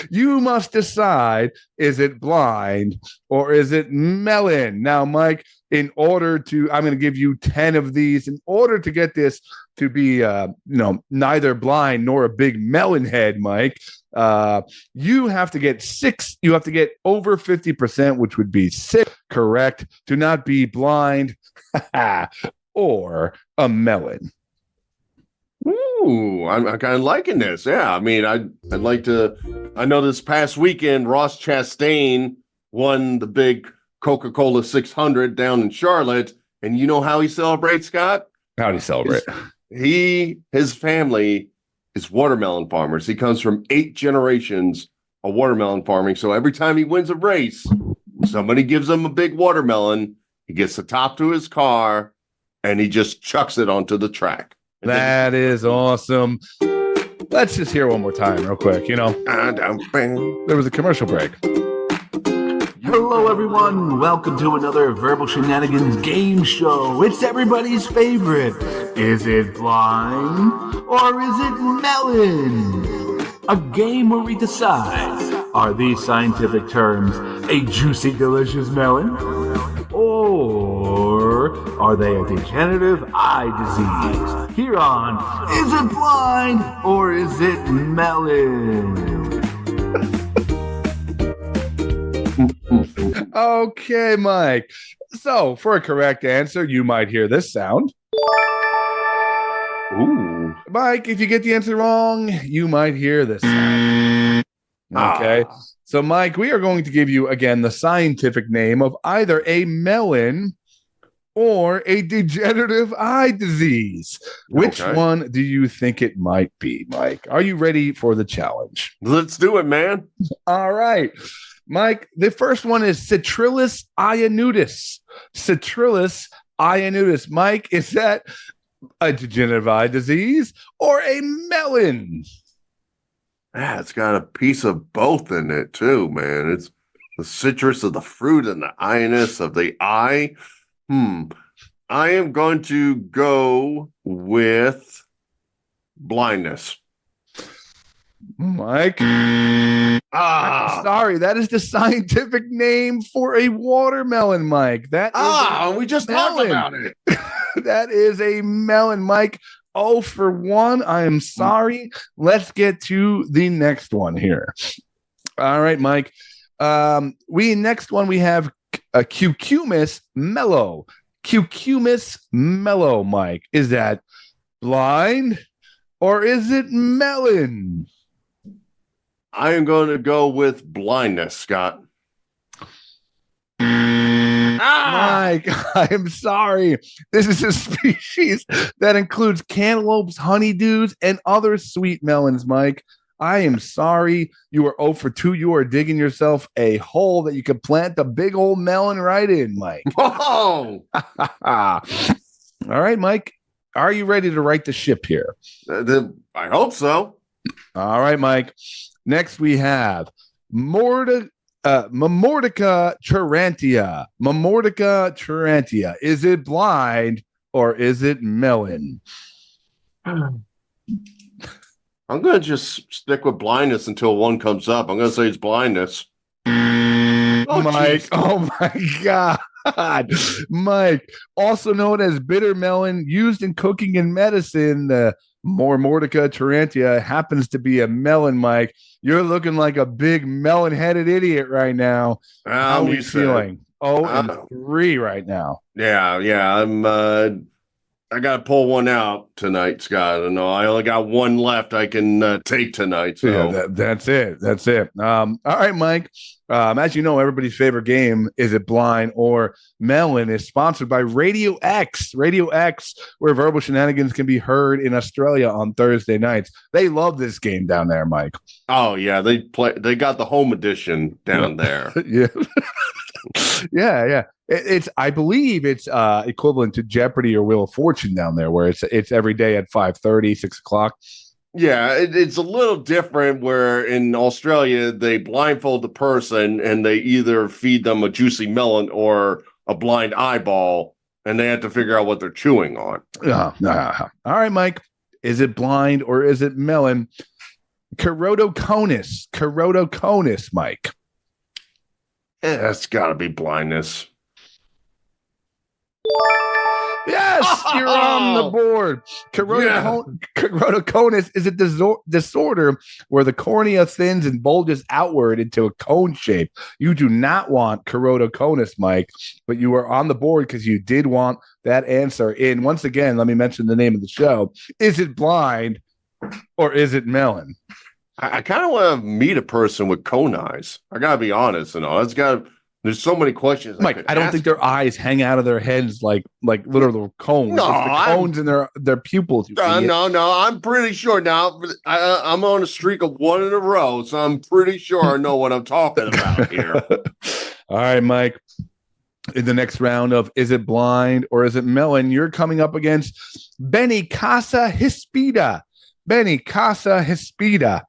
You must decide, is it blind or is it melon? Now, Mike, I'm going to give you 10 of these. In order to get this to be, neither blind nor a big melon head, Mike, you have to get 6. You have to get over 50%, which would be 6 correct to not be blind or a melon. Ooh, I'm kind of liking this. Yeah, I mean, I'd like to. I know this past weekend, Ross Chastain won the big Coca-Cola 600 down in Charlotte, and you know how he celebrates, Scott? How'd he celebrate? His family is watermelon farmers. He comes from 8 generations of watermelon farming. So every time he wins a race, somebody gives him a big watermelon. He gets the top to his car, and he just chucks it onto the track. That is awesome. Let's just hear one more time real quick. There was a commercial break. Hello, everyone. Welcome to another Verbal Shenanigans game show. It's everybody's favorite. Is it blind or is it melon? A game where we decide, are these scientific terms a juicy, delicious melon? Or are they a degenerative eye disease? Here on Is It Blind or Is It Melon? Okay, Mike. So, for a correct answer, you might hear this sound. Ooh. Mike, if you get the answer wrong, you might hear this sound. Okay. So, Mike, we are going to give you, again, the scientific name of either a melon or a degenerative eye disease. Which one do you think it might be, Mike? Are you ready for the challenge? Let's do it, man. All right. Mike, the first one is Citrullus ionutus. Citrullus ionutus. Mike, is that a degenerative eye disease or a melon? Yeah, it's got a piece of both in it too, man. It's the citrus of the fruit and the ionus of the eye. I am going to go with blindness. Mike, I'm sorry, that is the scientific name for a watermelon, Mike. We just talked about it. That is a melon, Mike. 0 for 1. I am sorry. Let's get to the next one here. All right, Mike. Next one we have a cucumis mellow. Cucumis mellow, Mike. Is that blind or is it melon? I am going to go with blindness, Scott. Mike, I am sorry. This is a species that includes cantaloupes, honeydews, and other sweet melons, Mike. I am sorry. You are 0 for 2. You are digging yourself a hole that you could plant the big old melon right in, Mike. Whoa! All right, Mike. Are you ready to right the ship here? I hope so. All right, Mike. Next, we have Mamordica tarantia. Mamordica tarantia. Is it blind or is it melon? I'm going to just stick with blindness until one comes up. I'm going to say it's blindness. Mike, oh my God. Mike, also known as bitter melon, used in cooking and medicine, the Mamordica tarantia happens to be a melon, Mike. You're looking like a big melon-headed idiot right now. How are you feeling? 0-3 right now. Yeah. I got to pull one out tonight, Scott. I know I only got one left I can take tonight. So yeah, that's it. All right, Mike. As you know, everybody's favorite game, Is It Blind or Melon, is sponsored by Radio X. Radio X, where Verbal Shenanigans can be heard in Australia on Thursday nights. They love this game down there, Mike. Oh yeah, they got the home edition down there. Yeah. Yeah. I believe it's equivalent to Jeopardy or Wheel of Fortune down there, where it's every day at 5:30, 6 o'clock. Yeah, it's a little different where in Australia they blindfold the person and they either feed them a juicy melon or a blind eyeball, and they have to figure out what they're chewing on. All right, Mike. Is it blind or is it melon? Keratoconus, Mike. Yeah, that's got to be blindness. Yes, you're on the board. Keratoconus is a disorder where the cornea thins and bulges outward into a cone shape. You do not want keratoconus, Mike, but you are on the board because you did want that answer. And once again, let me mention the name of the show. Is it blind or is it melon? I kind of want to meet a person with cone eyes. I got to be honest. There's so many questions. Mike, I don't think their eyes hang out of their heads like literal cones. No, it's the cones in their pupils. No. I'm pretty sure now. I'm on a streak of 1 in a row, so I'm pretty sure I know what I'm talking about here. All right, Mike. In the next round of Is It Blind or Is It Melon, you're coming up against Benny Casa Hispida. Benny Casa Hispida.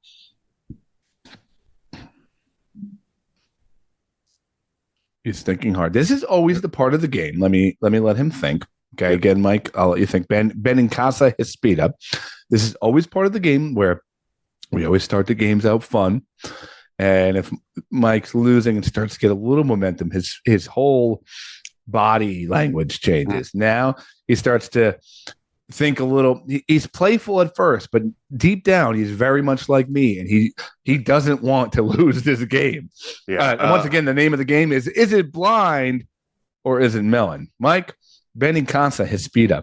He's thinking hard. This is always the part of the game. Let me let him think. Okay, again, Mike, I'll let you think. Ben in Casa Hispida. This is always part of the game where we always start the games out fun. And if Mike's losing and starts to get a little momentum, his whole body language changes. Now he starts to think a little. He's playful at first, but deep down, he's very much like me, and he doesn't want to lose this game. Yeah. And once again, the name of the game is it blind or is it melon? Mike, Benny Casa Hispida.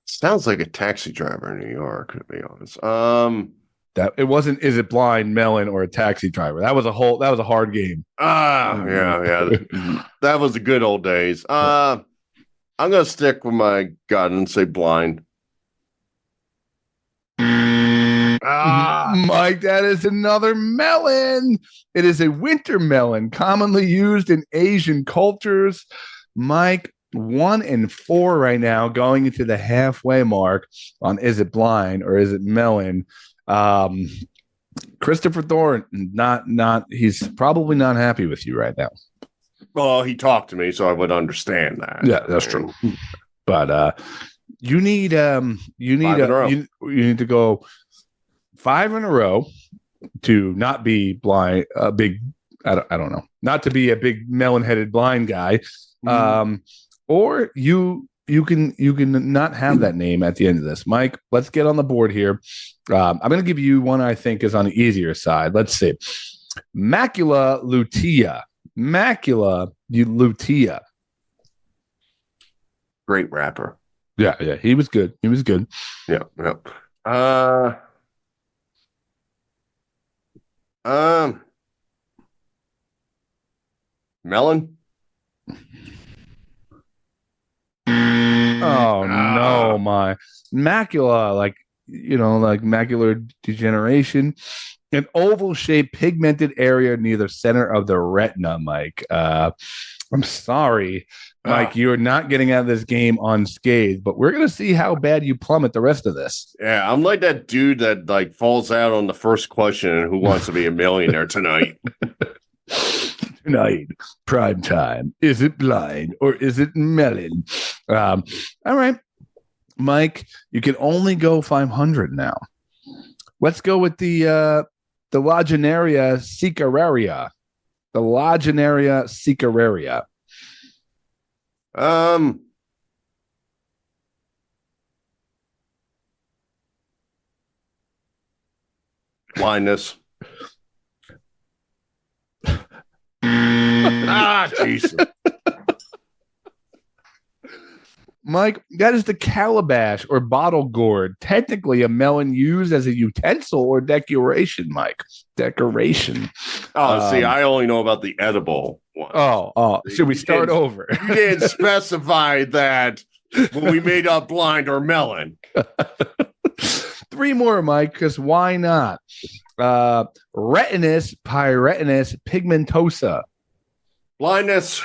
Sounds like a taxi driver in New York, to be honest. That it wasn't. Is it blind, melon, or a taxi driver? That was a hard game. Yeah. That was the good old days. I'm going to stick with my gut and say blind. Mike, that is another melon. It is a winter melon, commonly used in Asian cultures. Mike, 1 and 4 right now, going into the halfway mark on Is It Blind or Is It Melon? Christopher Thorn, he's probably not happy with you right now. Well, he talked to me, so I would understand that. Yeah, that's true. But you need to go 5 in a row to not be blind. I don't know, not to be a big melon-headed blind guy. Or you can not have that name at the end of this. Mike, let's get on the board here. I'm going to give you one I think is on the easier side. Let's see, macula lutea. Macula lutea. Great rapper. Yeah, he was good. Yeah. Melon. Oh no, my macula, like macular degeneration. An oval-shaped pigmented area near the center of the retina, Mike. I'm sorry, Mike, you're not getting out of this game unscathed, but we're going to see how bad you plummet the rest of this. Yeah, I'm like that dude that falls out on the first question and who wants to be a millionaire tonight. Tonight, prime time. Is it blind or is it melon? All right, Mike, you can only go 500 now. Let's go with the Laginaria siceraria. The Laginaria siceraria. Blindness. Jesus. Mike, that is the calabash or bottle gourd. Technically a melon used as a utensil or decoration, Mike. Decoration. See, I only know about the edible one. Oh. Should we start over? You didn't specify that when we made up blind or melon. 3 more, Mike, because why not? Retinus pyretinus pigmentosa. Blindness.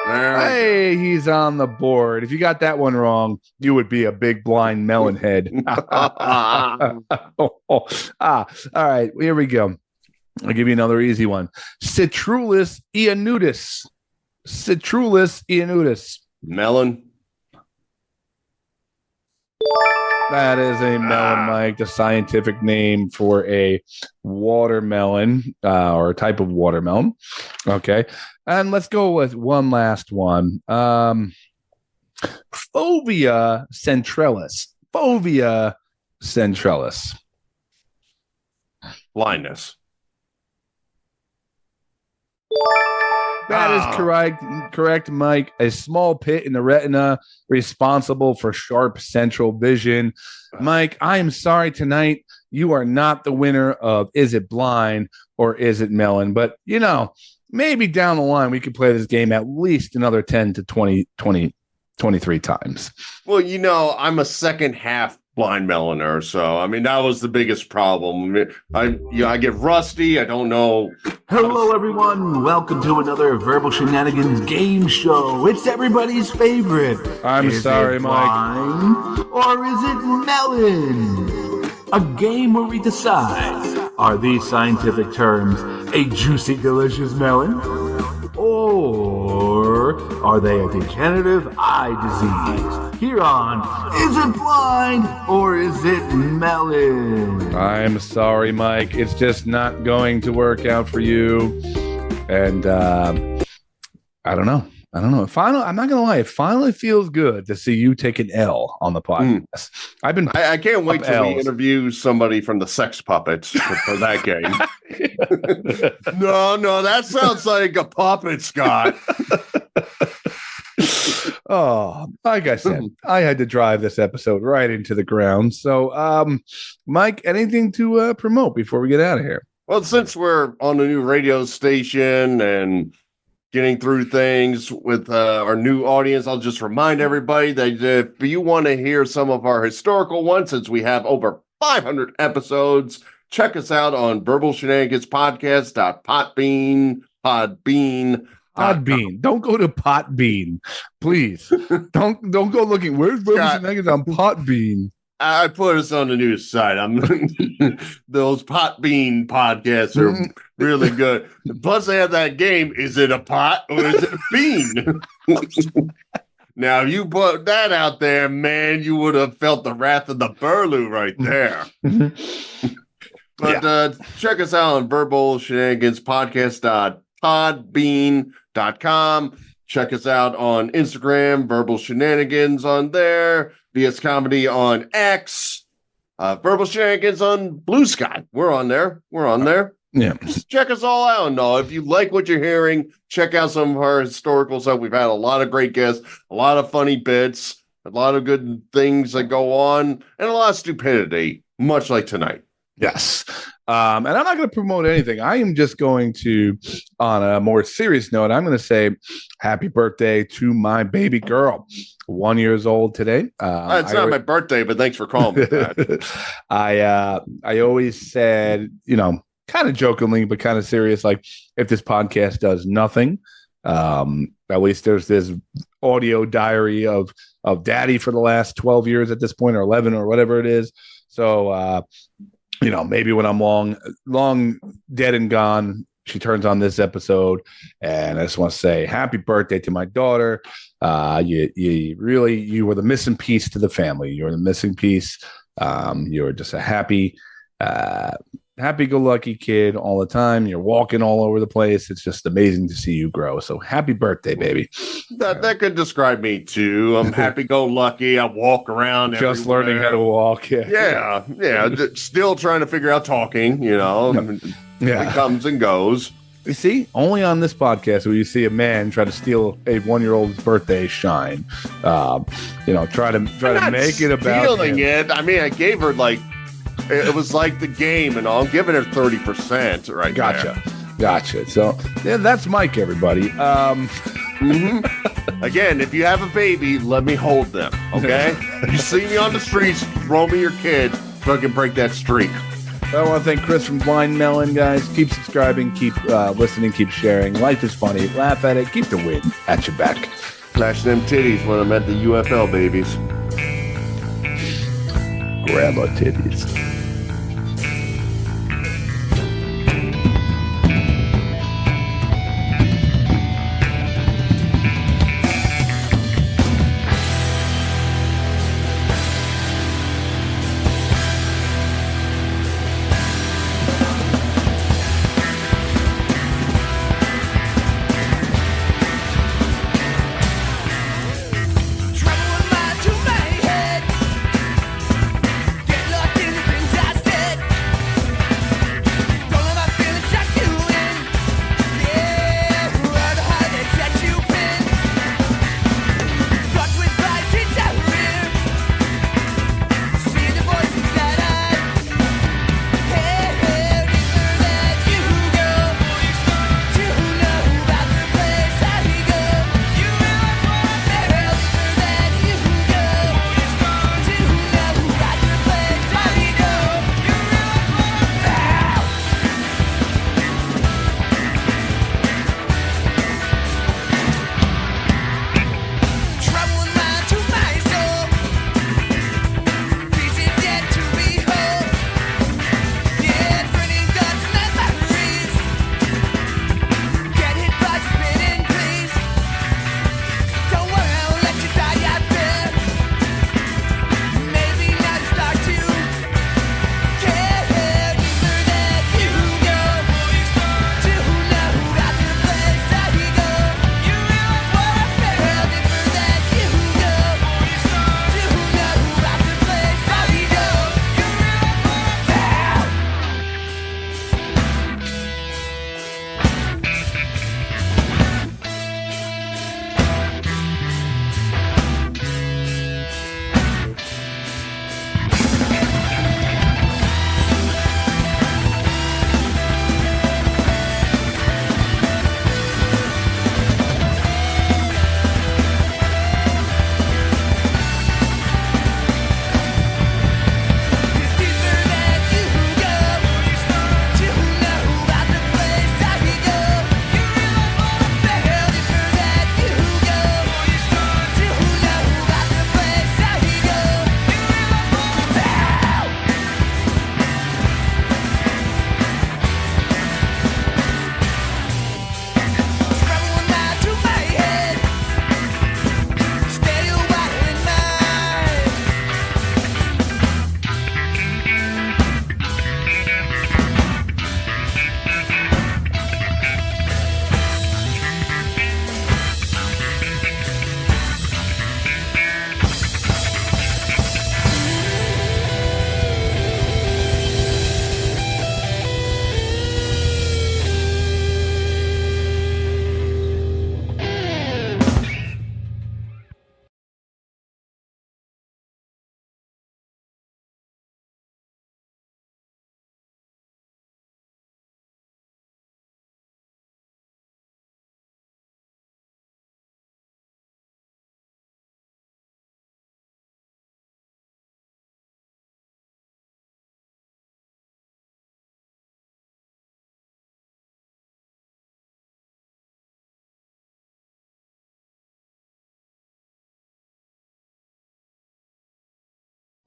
Hey, he's on the board. If you got that one wrong, you would be a big blind melon head. All right, here we go. I'll give you another easy one. Citrullus eanudis. Citrullus eanudis. Melon. That is a melon, Mike, the scientific name for a watermelon or a type of watermelon. Okay. And let's go with one last one. Fovea centralis. Fovea centralis. Blindness. That is correct, Mike. A small pit in the retina responsible for sharp central vision. Mike, I am sorry tonight. You are not the winner of Is It Blind or Is It Melon? But, maybe down the line we could play this game at least another 10 to 23 times. Well, I'm a second half blind meloner, so that was the biggest problem. I get rusty. I don't know. Hello, everyone. Welcome to another Verbal Shenanigans game show. It's everybody's favorite. Is sorry, it Mike. Or is it melon? A game where we decide, are these scientific terms a juicy, delicious melon? Or are they a degenerative eye disease? Here on Is It Blind or Is It Melon? I'm sorry, Mike. It's just not going to work out for you. And I don't know. I'm not going to lie. It finally feels good to see you take an L on the podcast. I can't wait till we interview somebody from the Sex Puppets for that game. No, that sounds like a puppet, Scott. Oh, like I said, I had to drive this episode right into the ground. So, Mike, anything to promote before we get out of here? Well, since we're on a new radio station and getting through things with our new audience, I'll just remind everybody that if you want to hear some of our historical ones, since we have over 500 episodes, check us out on Verbal Shenanigans Podcast.podbean. Podbean. Don't go to Potbean, please. Don't go looking. Where's Verbal Shenanigans on Potbean? I put us on the news site. Those Potbean podcasts are really good. Plus, they have that game. Is it a pot or is it a bean? Now, if you put that out there, man, you would have felt the wrath of the Burlew right there. But check us out on Verbal Shenanigans Podcast.podbean.com. Check us out on Instagram, Verbal Shenanigans on there. VS Comedy on X, Verbal Shenanigans on Blue Sky. We're on there. Yeah. Check us all out. No, if you like what you're hearing, check out some of our historical stuff. We've had a lot of great guests, a lot of funny bits, a lot of good things that go on, and a lot of stupidity, much like tonight. Yes. And I'm not going to promote anything. I am just going to, on a more serious note, I'm going to say happy birthday to my baby girl. 1 year old today. It's not my birthday, but thanks for calling me that. I always said, kind of jokingly, but kind of serious, like if this podcast does nothing, at least there's this audio diary of daddy for the last 12 years at this point, or 11 or whatever it is. So, maybe when I'm long dead and gone, she turns on this episode, and I just want to say happy birthday to my daughter. You were the missing piece to the family. You're the missing piece. You're just a happy-go-lucky kid all the time. You're walking all over the place. It's just amazing to see you grow. So happy birthday, baby. That could describe me too. I'm happy-go-lucky. I walk around just everywhere. Learning how to walk. Yeah. Still trying to figure out talking, It comes and goes. You see, only on this podcast will you see a man try to steal a 1-year-old's birthday shine. Try to make it about stealing it. I gave her it was like the game, and I'm giving her 30% right now. Gotcha. So that's Mike, everybody. Again, if you have a baby, let me hold them. Okay, you see me on the streets, throw me your kid, so I can break that streak. I want to thank Chris from Blind Melon, guys. Keep subscribing, keep listening, keep sharing. Life is funny. Laugh at it. Keep the wind at your back. Flash them titties when I'm at the UFL, babies. Grab our titties.